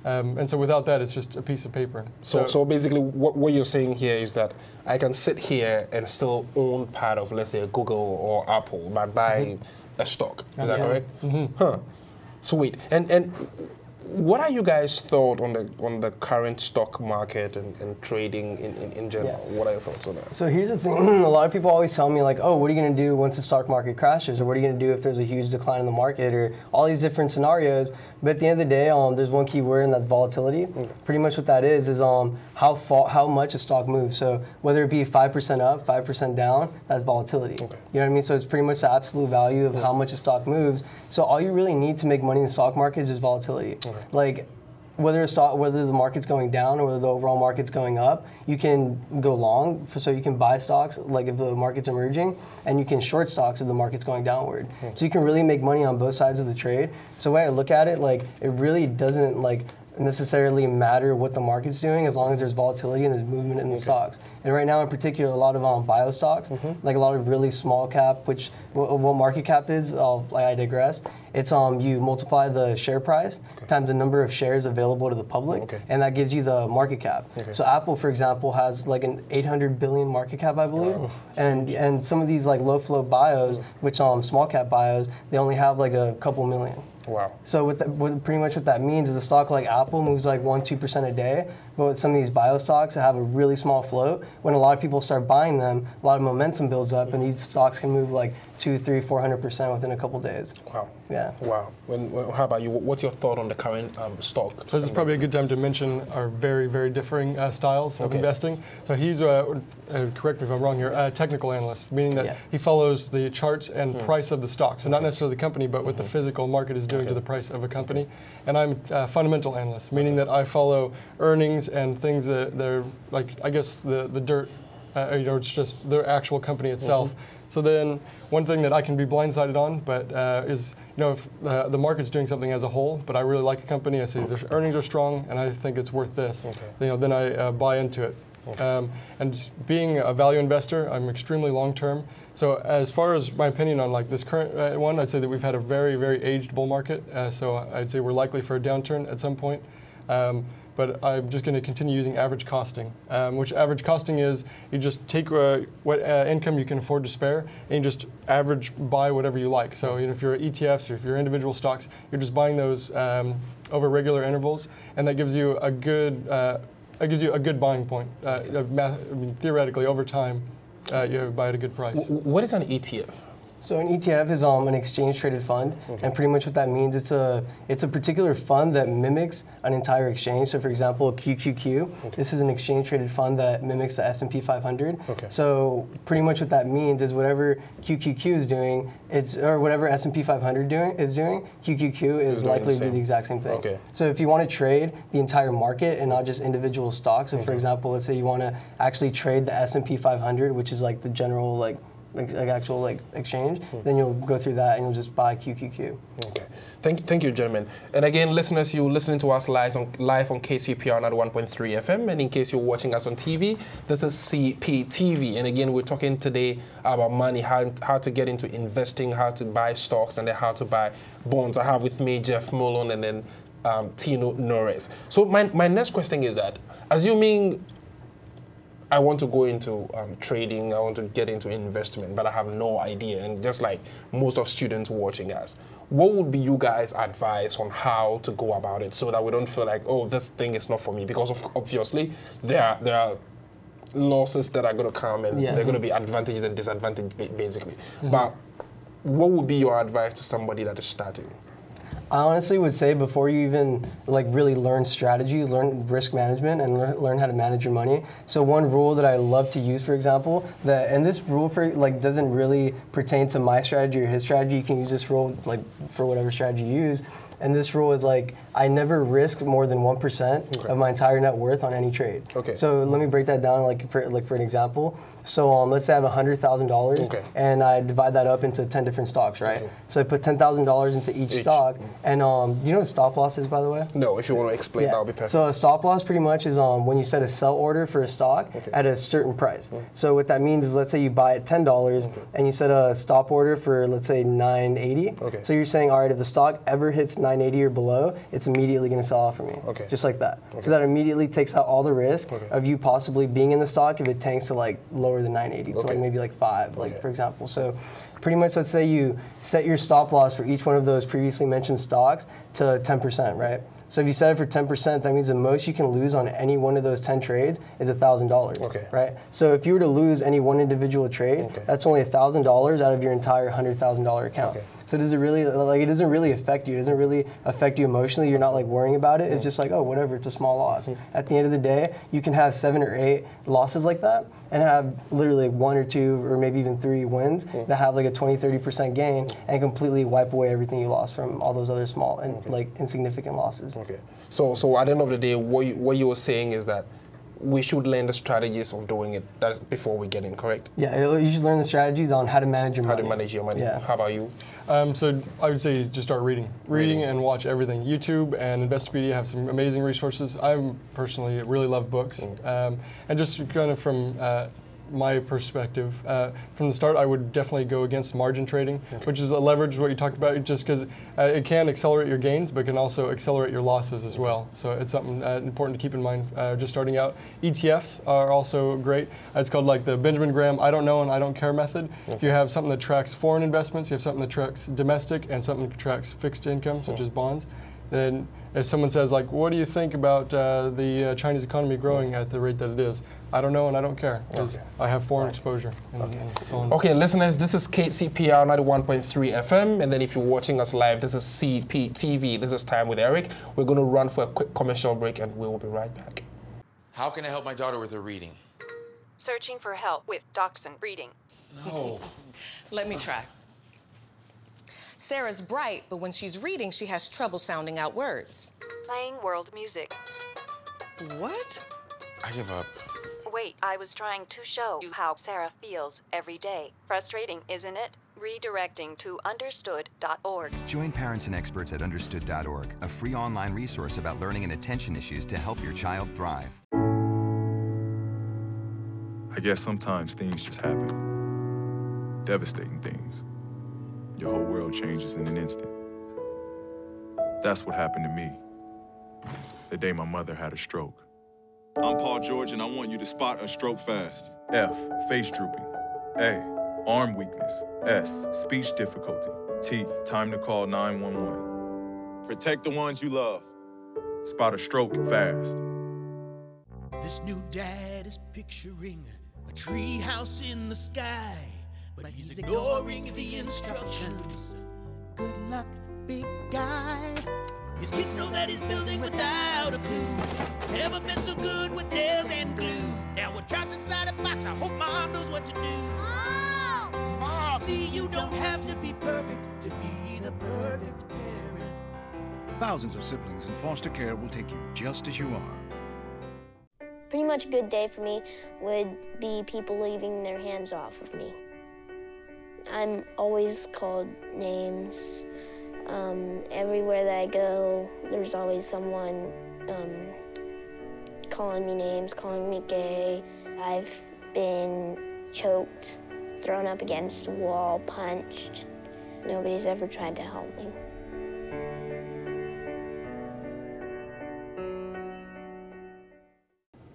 And so without that, it's just a piece of paper. So basically what you're saying here is that I can sit here and still own part of, let's say, Google or Apple by buying a stock. Is that correct? Huh. Sweet. And what are you guys' thoughts on the current stock market and trading in general? What are your thoughts on that? So here's the thing. A lot of people always tell me like, oh, what are you going to do once the stock market crashes? Or what are you going to do if there's a huge decline in the market? Or all these different scenarios. But at the end of the day, there's one key word, and that's volatility. Pretty much what that is how much a stock moves. So whether it be 5% up, 5% down, that's volatility. You know what I mean? So it's pretty much the absolute value of how much a stock moves. So all you really need to make money in the stock market is just volatility. Like, whether the market's going down or whether the overall market's going up, you can go long, so you can buy stocks like if the market's emerging, and you can short stocks if the market's going downward. So you can really make money on both sides of the trade. So the way I look at it, like, it really doesn't like necessarily matter what the market's doing as long as there's volatility and there's movement in the stocks. And right now in particular, a lot of bio stocks, like a lot of really small cap, which what market cap is, I digress. It's you multiply the share price times the number of shares available to the public, and that gives you the market cap. So Apple, for example, has like an 800 billion market cap, I believe, and some of these like low float bios, which small cap bios, they only have like a couple million. Wow. So pretty much what that means is a stock like Apple moves like 1-2% a day, but with some of these bio stocks that have a really small float, when a lot of people start buying them, a lot of momentum builds up, and these stocks can move like 200-400% within a couple days. Wow. Yeah. Wow. How about you? What's your thought on the current stock? So this is probably a good time to mention our very, very differing styles of investing. So he's, correct me if I'm wrong here, a technical analyst, meaning that he follows the charts and price of the stock. So not necessarily the company, but what the physical market is doing to the price of a company. And I'm a fundamental analyst, meaning that I follow earnings and things that they're like, I guess the dirt, it's just the actual company itself. So then one thing that I can be blindsided on, but is, you know, if the market's doing something as a whole, but I really like a company, I see their earnings are strong, and I think it's worth this. You know, then I buy into it. And being a value investor, I'm extremely long-term. So as far as my opinion on like this current one, I'd say that we've had a very, very aged bull market. So I'd say we're likely for a downturn at some point. But I'm just going to continue using average costing, which average costing is you just take what income you can afford to spare and you just average buy whatever you like. So you know, if you're ETFs or if you're individual stocks, you're just buying those over regular intervals, and that gives you a good buying point. I mean, theoretically, over time, you buy at a good price. What is an ETF? So an ETF is an exchange-traded fund, and pretty much what that means, it's a particular fund that mimics an entire exchange. So for example, QQQ, this is an exchange-traded fund that mimics the S&P 500. So pretty much what that means is whatever QQQ is doing, or whatever S&P 500 is doing, QQQ is likely to do the exact same thing. So if you want to trade the entire market and not just individual stocks, so for example, let's say you want to actually trade the S&P 500, which is like the general actual exchange, then you'll go through that and you'll just buy QQQ. Okay. Thank you, gentlemen. And again, listeners, you're listening to us live on KCPR 91.3 FM. And in case you're watching us on TV, this is CPTV. And again, we're talking today about money, how to get into investing, how to buy stocks, and then how to buy bonds. I have with me Jeff Moulyn and then Tino Narez. So my next question is that, assuming I want to go into trading, I want to get into investment, but I have no idea. And just like most of students watching us, what would be you guys' advice on how to go about it so that we don't feel like, oh, this thing is not for me? Because obviously there are losses that are going to come, and there are going to be advantages and disadvantages, basically. But what would be your advice to somebody that is starting? I honestly would say before you even really learn strategy, learn risk management, and learn how to manage your money. So one rule that I love to use, for example, and this rule doesn't really pertain to my strategy or his strategy. You can use this rule for whatever strategy you use. And this rule is I never risk more than 1% of my entire net worth on any trade. So let me break that down for an example. So let's say I have $100,000 and I divide that up into 10 different stocks, right? So I put $10,000 into each stock, and you know what stop loss is, by the way? No, if you want to explain, that would be perfect. So a stop loss pretty much is when you set a sell order for a stock at a certain price. So what that means is, let's say you buy at $10 and you set a stop order for, let's say, $9.80. So you're saying, all right, if the stock ever hits $9.80 or below, it's immediately going to sell off for me, just like that. So that immediately takes out all the risk of you possibly being in the stock if it tanks to lower than 980 to maybe 5, for example. So pretty much, let's say you set your stop loss for each one of those previously mentioned stocks to 10%, right? So if you set it for 10%, that means the most you can lose on any one of those 10 trades is $1,000, right? So if you were to lose any one individual trade, that's only $1,000 out of your entire $100,000 account. So does it really, it doesn't really affect you. It doesn't really affect you emotionally. You're not worrying about it. It's just oh, whatever, it's a small loss. At the end of the day, you can have 7 or 8 losses like that and have literally 1 or 2 or maybe even 3 wins that have a 20-30% gain and completely wipe away everything you lost from all those other small and insignificant losses. So at the end of the day, what you were saying is that we should learn the strategies of doing it before we get in, correct? Yeah, you should learn the strategies on how to manage your money. How to manage your money. Yeah. How about you? So I would say just start reading and watch everything. YouTube and Investopedia have some amazing resources. I personally really love books. And just kind of from my perspective, from the start, I would definitely go against margin trading, which is a leverage, what you talked about, just because it can accelerate your gains, but can also accelerate your losses as well. So it's something important to keep in mind just starting out. ETFs are also great. It's called the Benjamin Graham I don't know and I don't care method. If you have something that tracks foreign investments, you have something that tracks domestic, and something that tracks fixed income, such as bonds, then if someone says, what do you think about the Chinese economy growing at the rate that it is? I don't know and I don't care, because I have foreign exposure. And so on. Okay, listeners, this is KCPR 91.3 FM, and then if you're watching us live, this is CPTV. This is Time with Eric. We're going to run for a quick commercial break, and we will be right back. How can I help my daughter with her reading? Searching for help with Dachshund Reading. No. Let me try. Sarah's bright, but when she's reading, she has trouble sounding out words. Playing world music. What? I give up. Wait, I was trying to show you how Sarah feels every day. Frustrating, isn't it? Redirecting to understood.org. Join parents and experts at understood.org, a free online resource about learning and attention issues to help your child thrive. I guess sometimes things just happen. Devastating things. Your whole world changes in an instant. That's what happened to me the day my mother had a stroke. I'm Paul George, and I want you to spot a stroke fast. F, face drooping. A, arm weakness. S, speech difficulty. T, time to call 911. Protect the ones you love. Spot a stroke fast. This new dad is picturing a tree house in the sky, but he's ignoring the instructions. Good luck, big guy. His kids know that he's building without a clue. Never been so good with nails and glue. Now we're trapped inside a box. I hope mom knows what to do. Mom! See, you don't have to be perfect to be the perfect parent. Thousands of siblings in foster care will take you just as you are. Pretty much a good day for me would be people leaving their hands off of me. I'm always called names. Everywhere that I go, there's always someone calling me names, calling me gay. I've been choked, thrown up against a wall, punched. Nobody's ever tried to help me.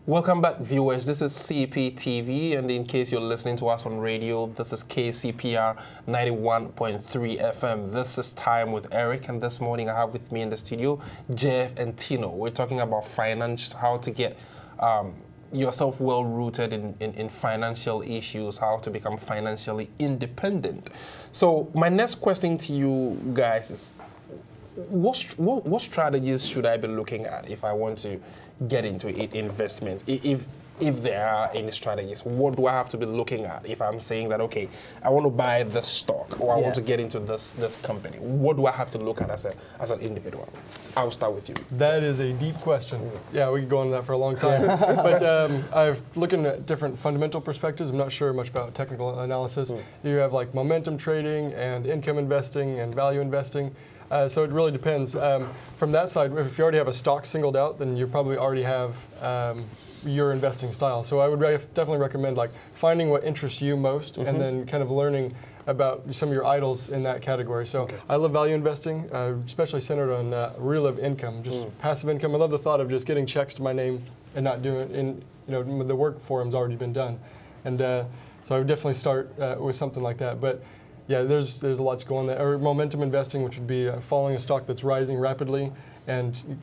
Welcome back, viewers. This is CPTV, and in case you're listening to us on radio, this is KCPR 91.3 FM. This is Time with Eric, and this morning I have with me in the studio Jeff and Tino. We're talking about finance, how to get yourself well-rooted in financial issues, how to become financially independent. So my next question to you guys is, what strategies should I be looking at if I want to get into investment? If there are any strategies, what do I have to be looking at if I'm saying that, okay, I want to buy this stock or I want to get into this company? What do I have to look at as an individual? I'll start with you. That is a deep question. Yeah, we could go into that for a long time. But I've looking at different fundamental perspectives. I'm not sure much about technical analysis. You have like momentum trading and income investing and value investing. So it really depends. From that side, if you already have a stock singled out, then you probably already have your investing style. So I would definitely recommend like finding what interests you most and then kind of learning about some of your idols in that category. So I love value investing, especially centered on real income, just passive income. I love the thought of just getting checks to my name and not doing, the work for them's already been done. And so I would definitely start with something like that. But yeah, there's a lot to go on there. Or momentum investing, which would be following a stock that's rising rapidly and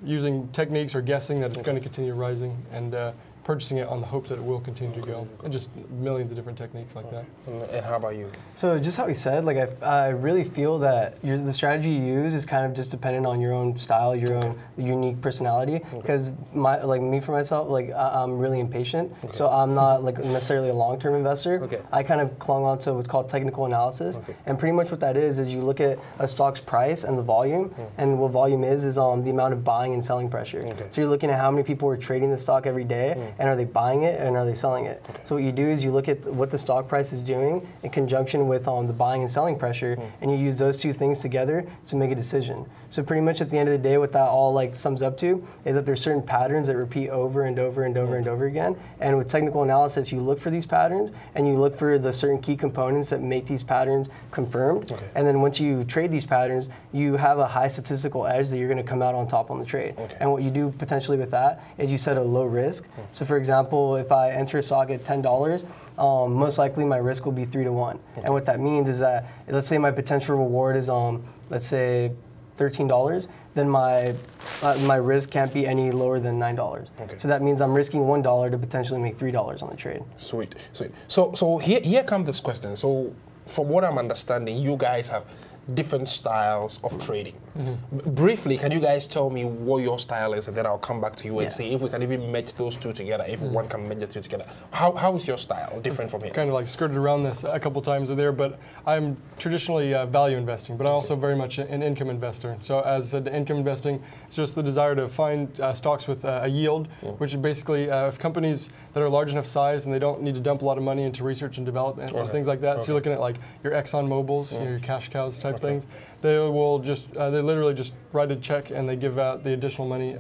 using techniques or guessing that it's going to continue rising and purchasing it on the hopes that it will continue to go. And just millions of different techniques like that. And how about you? So just how he said, like I really feel that the strategy you use is kind of just dependent on your own style, your own unique personality. Because me for myself, I'm really impatient, so I'm not necessarily a long-term investor. I kind of clung on to what's called technical analysis, and pretty much what that is you look at a stock's price and the volume, and what volume is the amount of buying and selling pressure. So you're looking at how many people are trading the stock every day. And are they buying it and are they selling it? So what you do is you look at what the stock price is doing in conjunction with the buying and selling pressure, and you use those two things together to make a decision. So pretty much at the end of the day, what that all sums up to is that there's certain patterns that repeat over and over and over and over again. And with technical analysis, you look for these patterns and you look for the certain key components that make these patterns confirmed. And then once you trade these patterns, you have a high statistical edge that you're going to come out on top on the trade. And what you do potentially with that is you set a low risk. So for example, if I enter a stock at $10, most likely my risk will be 3 to 1. And what that means is that, let's say my potential reward is, let's say $13, then my risk can't be any lower than $9. So that means I'm risking $1 to potentially make $3 on the trade. Sweet. So here comes this question. So from what I'm understanding, you guys have different styles of trading. Briefly, can you guys tell me what your style is, and then I'll come back to you and see if we can even match those two together, if one can match the two together. How is your style different from his? Kind of like skirted around this a couple times there, but I'm traditionally value investing, but I'm also very much an income investor. So as I said, income investing is just the desire to find stocks with a yield, which is basically if companies that are large enough size and they don't need to dump a lot of money into research and development and things like that. So you're looking at like your Exxon Mobils, your cash cows type things. They will just, they literally just write a check and they give out the additional money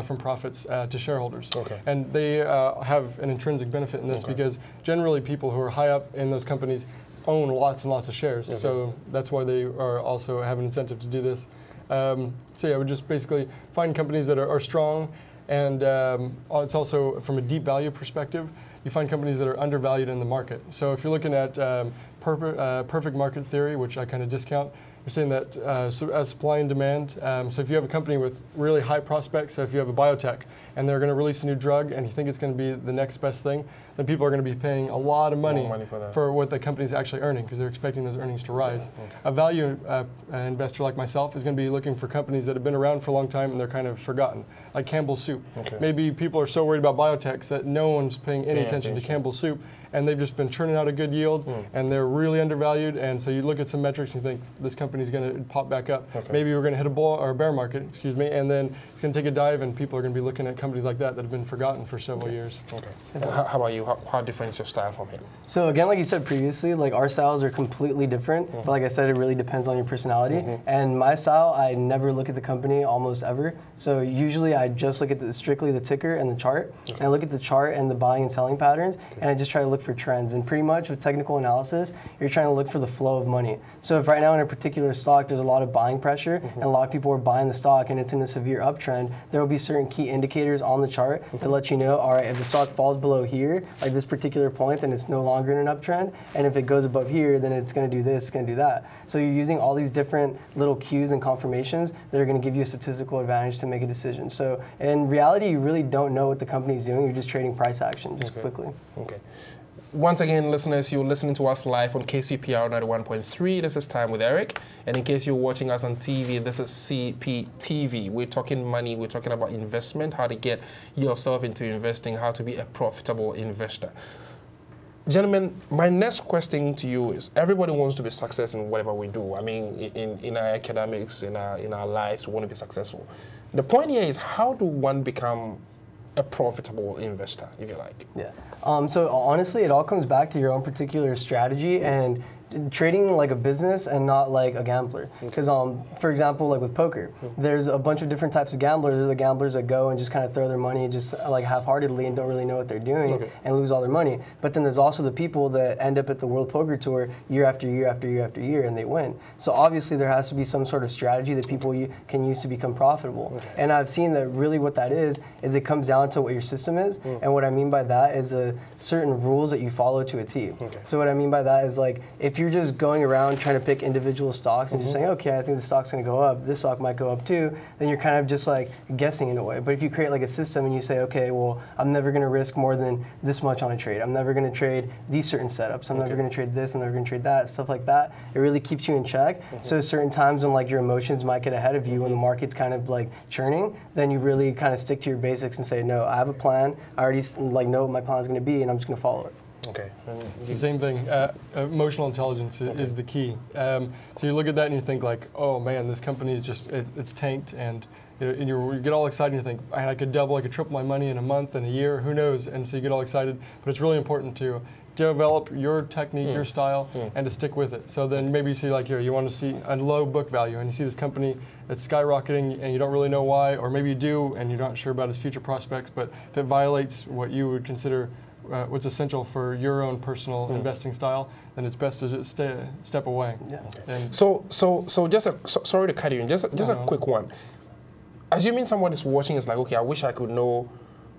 from profits to shareholders. And they have an intrinsic benefit in this because generally people who are high up in those companies own lots and lots of shares. So that's why they are also have an incentive to do this. So yeah, I would just basically find companies that are strong, and it's also from a deep value perspective, you find companies that are undervalued in the market. So if you're looking at perfect market theory, which I kind of discount, you're saying that so as supply and demand, so if you have a company with really high prospects, so if you have a biotech and they're going to release a new drug and you think it's going to be the next best thing, then people are going to be paying a lot of money for what the company's actually earning because they're expecting those earnings to rise. A value investor like myself is going to be looking for companies that have been around for a long time and they're kind of forgotten, like Campbell's Soup. Maybe people are so worried about biotechs that no one's paying any attention to Campbell's Soup, and they've just been churning out a good yield and they're really undervalued, and so you look at some metrics and you think this company's going to pop back up. Maybe we're going to hit a bull or a bear market, excuse me, and then it's going to take a dive and people are going to be looking at companies like that that have been forgotten for several years. How about you? How different is your style from him? So again, like you said previously, like our styles are completely different, but like I said, it really depends on your personality. And my style, I never look at the company almost ever. So usually I just look at strictly the ticker and the chart, and I look at the chart and the buying and selling patterns, and I just try to look for trends. And pretty much with technical analysis, you're trying to look for the flow of money. So if right now in a particular stock there's a lot of buying pressure and a lot of people are buying the stock and it's in a severe uptrend, there will be certain key indicators on the chart that let you know, all right, if the stock falls below here, like this particular point, then it's no longer in an uptrend, and if it goes above here, then it's going to do this, it's going to do that. So you're using all these different little cues and confirmations that are going to give you a statistical advantage to make a decision. So in reality, you really don't know what the company's doing, you're just trading price action just quickly. Once again, listeners, you're listening to us live on KCPR 91.3. This is Time with Eric. And in case you're watching us on TV, this is CPTV. We're talking money, we're talking about investment, how to get yourself into investing, how to be a profitable investor. Gentlemen, my next question to you is, everybody wants to be successful in whatever we do. I mean, in our academics, in our lives, we want to be successful. The point here is, how do one become a profitable investor, if you like? So honestly, it all comes back to your own particular strategy and trading like a business and not like a gambler. Because for example, like with poker, there's a bunch of different types of gamblers. There's the gamblers that go and just kind of throw their money just like half-heartedly and don't really know what they're doing and lose all their money. But then there's also the people that end up at the World Poker Tour year after year after year after year and they win. So obviously there has to be some sort of strategy that people can use to become profitable. And I've seen that really what that is it comes down to what your system is. And what I mean by that is certain rules that you follow to a T. So what I mean by that is, like, if you're just going around trying to pick individual stocks and just saying, okay, I think the stock's going to go up, this stock might go up too, then you're kind of just like guessing in a way. But if you create like a system and you say, okay, well, I'm never going to risk more than this much on a trade. I'm never going to trade these certain setups. I'm never going to trade this. I'm never going to trade that. Stuff like that. It really keeps you in check. So certain times when like your emotions might get ahead of you when the market's kind of like churning, then you really kind of stick to your basics and say, no, I have a plan. I already like know what my plan is going to be, and I'm just going to follow it. It's the same thing. Emotional intelligence is the key. So you look at that and you think like, oh man, this company is just, it's tanked, and you get all excited and you think, I could double, I could triple my money in a month, in a year, who knows? And so you get all excited, but it's really important to develop your technique, your style, and to stick with it. So then maybe you see like here, you want to see a low book value, and you see this company that's skyrocketing and you don't really know why, or maybe you do and you're not sure about its future prospects, but if it violates what you would consider what's essential for your own personal investing style, then it's best to just step away. And so just sorry to cut you in, just a quick one. Assuming someone is watching is like, okay, I wish I could know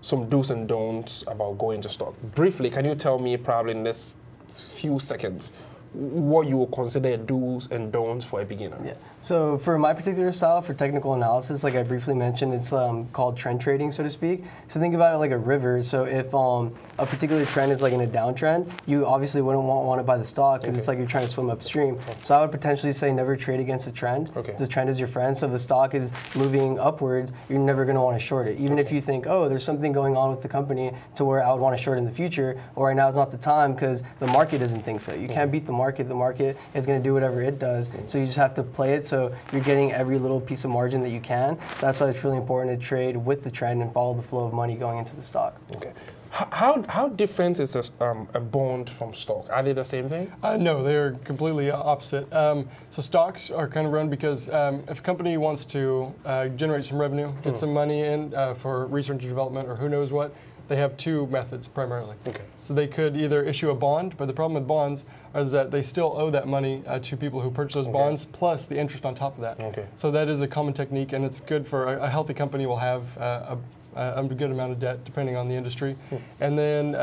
some do's and don'ts about going to stock. Briefly, can you tell me probably in this few seconds, what you would consider do's and don'ts for a beginner. Yeah. So for my particular style, for technical analysis, like I briefly mentioned, it's called trend trading, so to speak. So think about it like a river. So if a particular trend is like in a downtrend, you obviously wouldn't want to buy the stock because it's like you're trying to swim upstream. So I would potentially say never trade against the trend. The trend is your friend. So if the stock is moving upwards, you're never going to want to short it. Even if you think, oh, there's something going on with the company to where I would want to short in the future, or right now is not the time because the market doesn't think so. You can't beat the market. The market is going to do whatever it does. So you just have to play it so you're getting every little piece of margin that you can. So that's why it's really important to trade with the trend and follow the flow of money going into the stock. Okay. How different is a bond from stock? Are they the same thing? No, they're completely opposite. So stocks are kind of run because if a company wants to generate some revenue, get some money in for research and development or who knows what, they have two methods primarily. So they could either issue a bond, but the problem with bonds is that they still owe that money to people who purchase those bonds, plus the interest on top of that. So that is a common technique, and it's good for a healthy company will have a good amount of debt, depending on the industry. And then,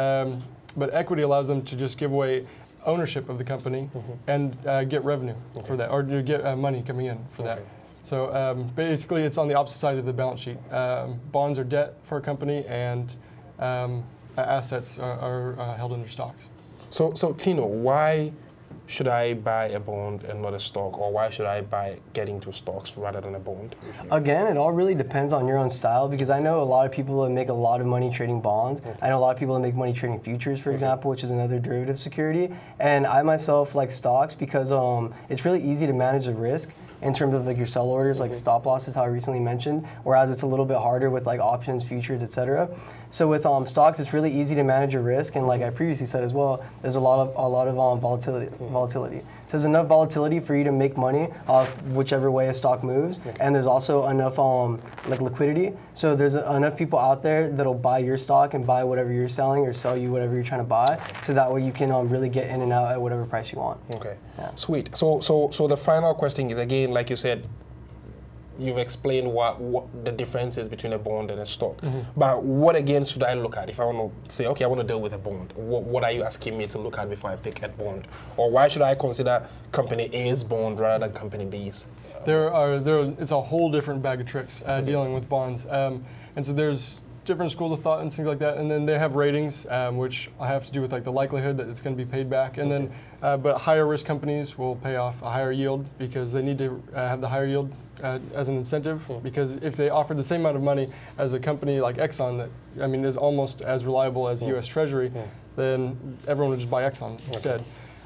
but equity allows them to just give away ownership of the company and get revenue for that, or to get money coming in for that. So basically, it's on the opposite side of the balance sheet. Bonds are debt for a company, and assets are held under stocks. So Tino, why should I buy a bond and not a stock, or why should I get into stocks rather than a bond? Again, it all really depends on your own style, because I know a lot of people that make a lot of money trading bonds. I know a lot of people that make money trading futures, for example, which is another derivative security. And I myself like stocks because it's really easy to manage the risk in terms of like your sell orders, like stop losses, how I recently mentioned, whereas it's a little bit harder with like options, futures, etc. So with stocks, it's really easy to manage your risk, and like I previously said as well, there's a lot of volatility. So there's enough volatility for you to make money off whichever way a stock moves, and there's also enough like liquidity. So there's enough people out there that'll buy your stock and buy whatever you're selling, or sell you whatever you're trying to buy. So that way you can really get in and out at whatever price you want. Okay. Yeah. Sweet. So the final question is, again, like you said, you've explained what the difference is between a bond and a stock. But what again should I look at if I want to say, okay, I want to deal with a bond? What are you asking me to look at before I pick a bond? Or why should I consider company A's bond rather than company B's? It's a whole different bag of tricks dealing with bonds. And so there's different schools of thought and things like that, and then they have ratings, which have to do with like the likelihood that it's going to be paid back, and then but higher risk companies will pay off a higher yield because they need to have the higher yield as an incentive, because if they offered the same amount of money as a company like Exxon that is almost as reliable as U.S. Treasury, then everyone would just buy Exxon instead.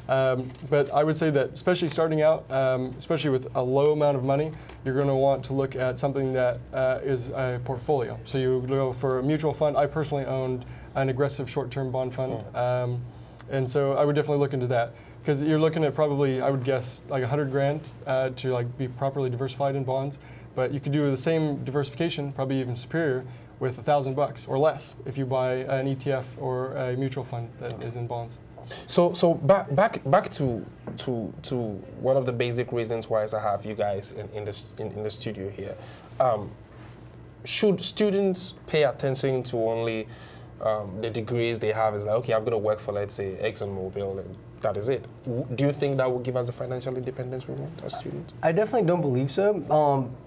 But I would say that especially starting out, especially with a low amount of money, you're going to want to look at something that is a portfolio. So you go for a mutual fund. I personally owned an aggressive short-term bond fund, and so I would definitely look into that, because you're looking at probably, I would guess, like 100 grand to like be properly diversified in bonds. But you could do the same diversification, probably even superior, with $1,000 or less if you buy an ETF or a mutual fund that is in bonds. So back to one of the basic reasons why I have you guys in the studio here. Should students pay attention to only the degrees they have? Is like, okay, I'm going to work for, let's say, ExxonMobil, and that is it. Do you think that will give us the financial independence we want as students? I definitely don't believe so.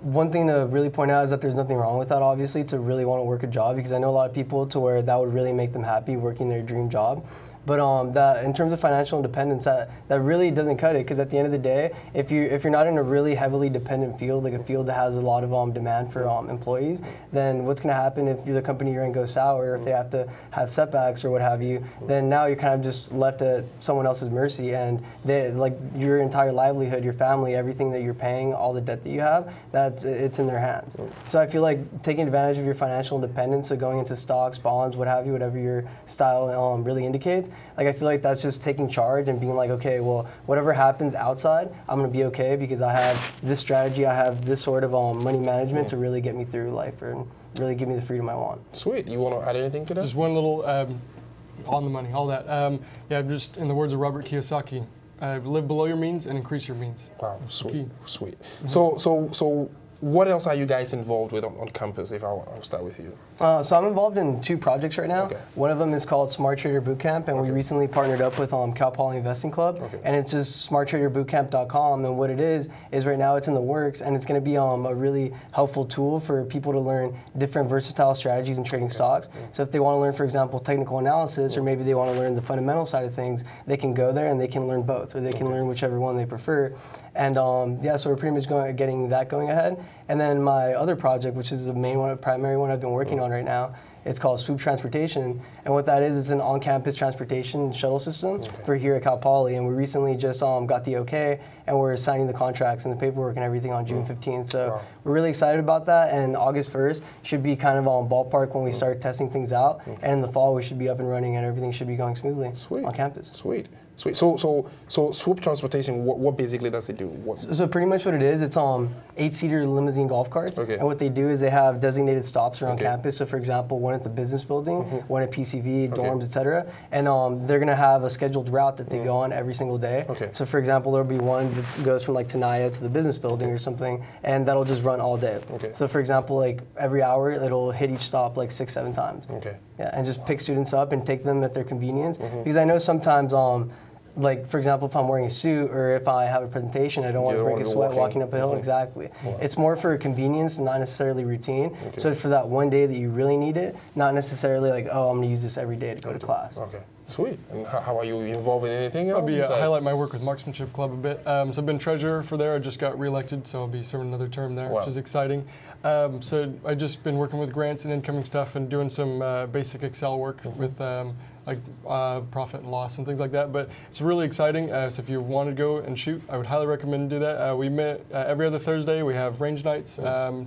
One thing to really point out is that there's nothing wrong with that, obviously, to really want to work a job, because I know a lot of people to where that would really make them happy working their dream job. But that in terms of financial independence, that really doesn't cut it, because at the end of the day, if you're not in a really heavily dependent field, like a field that has a lot of demand for employees, then what's going to happen if the company you're in goes sour, or if they have to have setbacks or what have you, then now you're kind of just left at someone else's mercy, and like your entire livelihood, your family, everything that you're paying, all the debt that you have, it's in their hands. So I feel like taking advantage of your financial independence, so going into stocks, bonds, what have you, whatever your style really indicates, like I feel like that's just taking charge and being like, okay, well, whatever happens outside, I'm going to be okay, because I have this strategy, I have this sort of money management to really get me through life and really give me the freedom I want. Sweet. You want to add anything to that? Just one little on the money, all that. Yeah, just in the words of Robert Kiyosaki, live below your means and increase your means. Wow, sweet, sweet. So what else are you guys involved with on campus, if I'll start with you? So I'm involved in 2 projects right now. Okay. One of them is called Smart Trader Bootcamp, and we recently partnered up with Cal Poly Investing Club, and it's just smarttraderbootcamp.com, and what it is right now it's in the works, and it's going to be a really helpful tool for people to learn different versatile strategies in trading stocks. So if they want to learn, for example, technical analysis, or maybe they want to learn the fundamental side of things, they can go there and they can learn both, or they can learn whichever one they prefer. And yeah, so we're pretty much getting that going ahead. And then my other project, which is the main one, primary one I've been working on right now, it's called Swoop Transportation. And what that is, it's an on-campus transportation shuttle system for here at Cal Poly. And we recently just got the okay, and we're signing the contracts and the paperwork and everything on June 15th. So we're really excited about that. And August 1st should be kind of on ballpark when we start testing things out. And in the fall, we should be up and running, and everything should be going smoothly on campus. Sweet. So Swoop Transportation, what basically does it do? So pretty much what it is, it's 8-seater limousine golf carts. And what they do is they have designated stops around campus. So for example, one at the business building, one at PCV, dorms, etc. And they're going to have a scheduled route that they go on every single day. So for example, there'll be one that goes from like Tenaya to the business building or something, and that'll just run all day. So for example, like every hour, it'll hit each stop like 6-7 times. Yeah, and just pick students up and take them at their convenience. Because I know sometimes like, for example, if I'm wearing a suit or if I have a presentation, I don't want to break a sweat walking up a hill. Exactly. It's more for convenience, not necessarily routine. So for that one day that you really need it, not necessarily like, oh, I'm going to use this every day to go to class. Sweet. And how are you involved in anything else? I'll highlight my work with Marksmanship Club a bit. So I've been treasurer for there. I just got reelected, so I'll be serving another term there, which is exciting. So I've just been working with grants and incoming stuff and doing some basic Excel work with like profit and loss and things like that. But it's really exciting. So if you want to go and shoot, I would highly recommend do that. We meet every other Thursday. We have range nights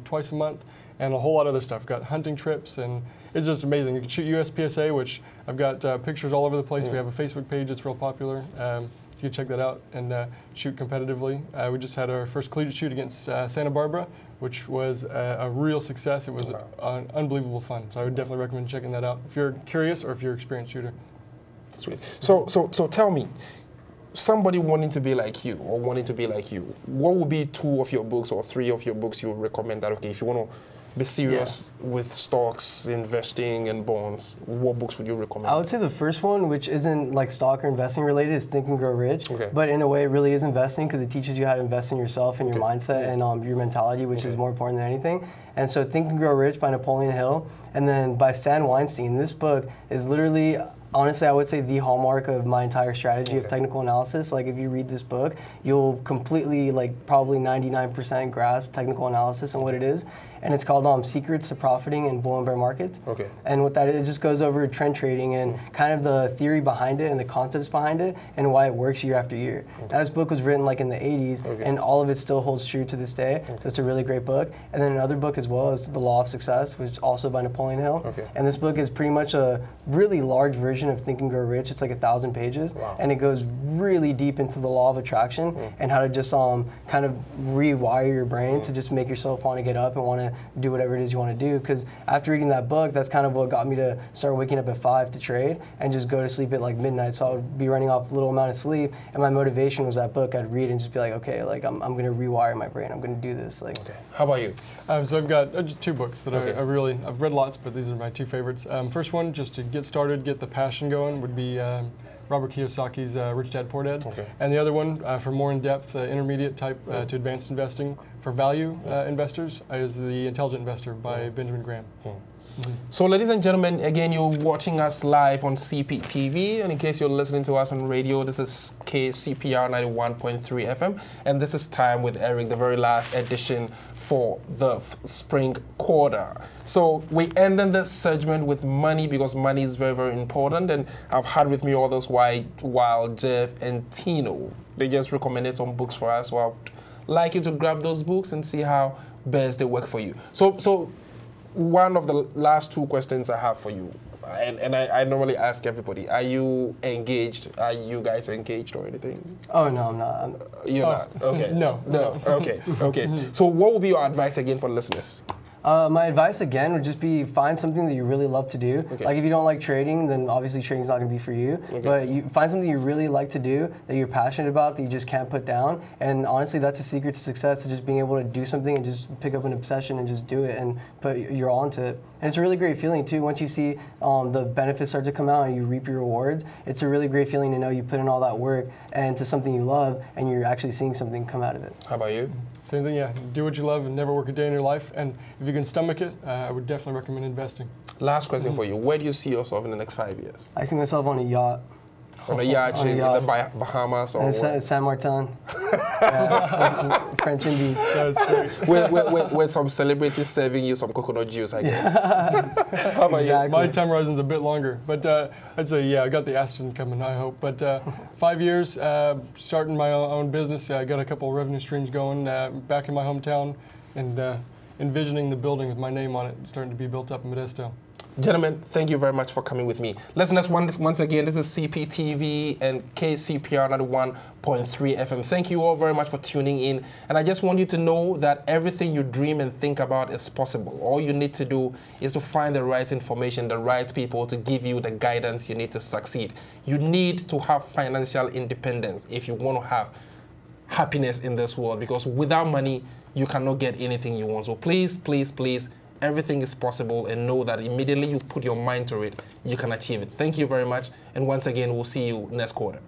twice a month, and a whole lot of other stuff. We've got hunting trips, and it's just amazing. You can shoot USPSA, which I've got pictures all over the place. We have a Facebook page that's real popular. You can check that out and shoot competitively. We just had our first collegiate shoot against Santa Barbara, which was a real success. It was unbelievable fun. So I would definitely recommend checking that out if you're curious or if you're an experienced shooter. Sweet. So tell me, somebody wanting to be like you or wanting to be like you, what would be 2 of your books or 3 of your books you would recommend that, okay, if you want to be serious with stocks, investing, and bonds, what books would you recommend? I would say the first one, which isn't like stock or investing related, is Think and Grow Rich. But in a way, it really is investing because it teaches you how to invest in yourself and your mindset and your mentality, which is more important than anything. And so Think and Grow Rich by Napoleon Hill, and then by Stan Weinstein. This book is literally, honestly, I would say the hallmark of my entire strategy of technical analysis. Like if you read this book, you'll completely, like probably 99% grasp technical analysis and what it is. And it's called Secrets to Profiting in Bull and Bear Markets. And what that is, it just goes over trend trading and kind of the theory behind it and the concepts behind it and why it works year after year. Now, this book was written like in the 80s, and all of it still holds true to this day. So it's a really great book. And then another book as well is The Law of Success, which is also by Napoleon Hill. And this book is pretty much a really large version of Think and Grow Rich. It's like 1,000 pages, and it goes really deep into the law of attraction and how to just kind of rewire your brain to just make yourself want to get up and want to do whatever it is you want to do. Because after reading that book, that's kind of what got me to start waking up at 5 to trade and just go to sleep at like midnight. So I would be running off a little amount of sleep, and my motivation was that book. I'd read and just be like, okay, like I'm going to rewire my brain. I'm going to do this. Like, how about you? So I've got just 2 books that I've read lots, but these are my 2 favorites. First one, just to get started, get the passion going, would be Robert Kiyosaki's Rich Dad Poor Dad. And the other one, for more in-depth, intermediate type to advanced investing for value investors, is The Intelligent Investor by Benjamin Graham. So ladies and gentlemen, again, you're watching us live on CPTV, and in case you're listening to us on radio, this is KCPR 91.3 FM, and this is Time with Eric, the very last edition for the spring quarter. So we ended this segment with money because money is very, very important, and I've had with me all this while Jeff and Tino, they just recommended some books for us, so I'd like you to grab those books and see how best they work for you. So one of the last 2 questions I have for you, and I normally ask everybody, are you engaged? Are you guys engaged or anything? Oh, no, I'm not. You're not? Okay. No. Okay. So what would be your advice again for listeners? My advice again would just be find something that you really love to do. Okay. Like if you don't like trading, then obviously trading's not going to be for you. Okay. But you find something you really like to do, that you're passionate about, that you just can't put down. And honestly, that's a secret to success, to just being able to do something and just pick up an obsession and just do it and put your all into it. And it's a really great feeling too. Once you see the benefits start to come out and you reap your rewards, it's a really great feeling to know you put in all that work and to something you love, and you're actually seeing something come out of it. How about you? Same thing, yeah. Do what you love and never work a day in your life. And if you can stomach it, I would definitely recommend investing. Last question for you. Where do you see yourself in the next 5 years? I see myself on a yacht. On a yacht in the Bahamas or what? San Martin. French Indies. That's great. With some celebrities serving you some coconut juice, I guess. How about you? My time horizon's a bit longer, but I'd say, yeah, I got the Aston coming, I hope. But 5 years, starting my own business, I got a couple of revenue streams going back in my hometown, and envisioning the building with my name on it starting to be built up in Modesto. Gentlemen, thank you very much for coming with me. Listeners, once again, this is CPTV and KCPR 91.3 FM. Thank you all very much for tuning in. And I just want you to know that everything you dream and think about is possible. All you need to do is to find the right information, the right people to give you the guidance you need to succeed. You need to have financial independence if you want to have happiness in this world, because without money, you cannot get anything you want. So please, please, please, everything is possible, and know that immediately you put your mind to it, you can achieve it. Thank you very much. And once again, we'll see you next quarter.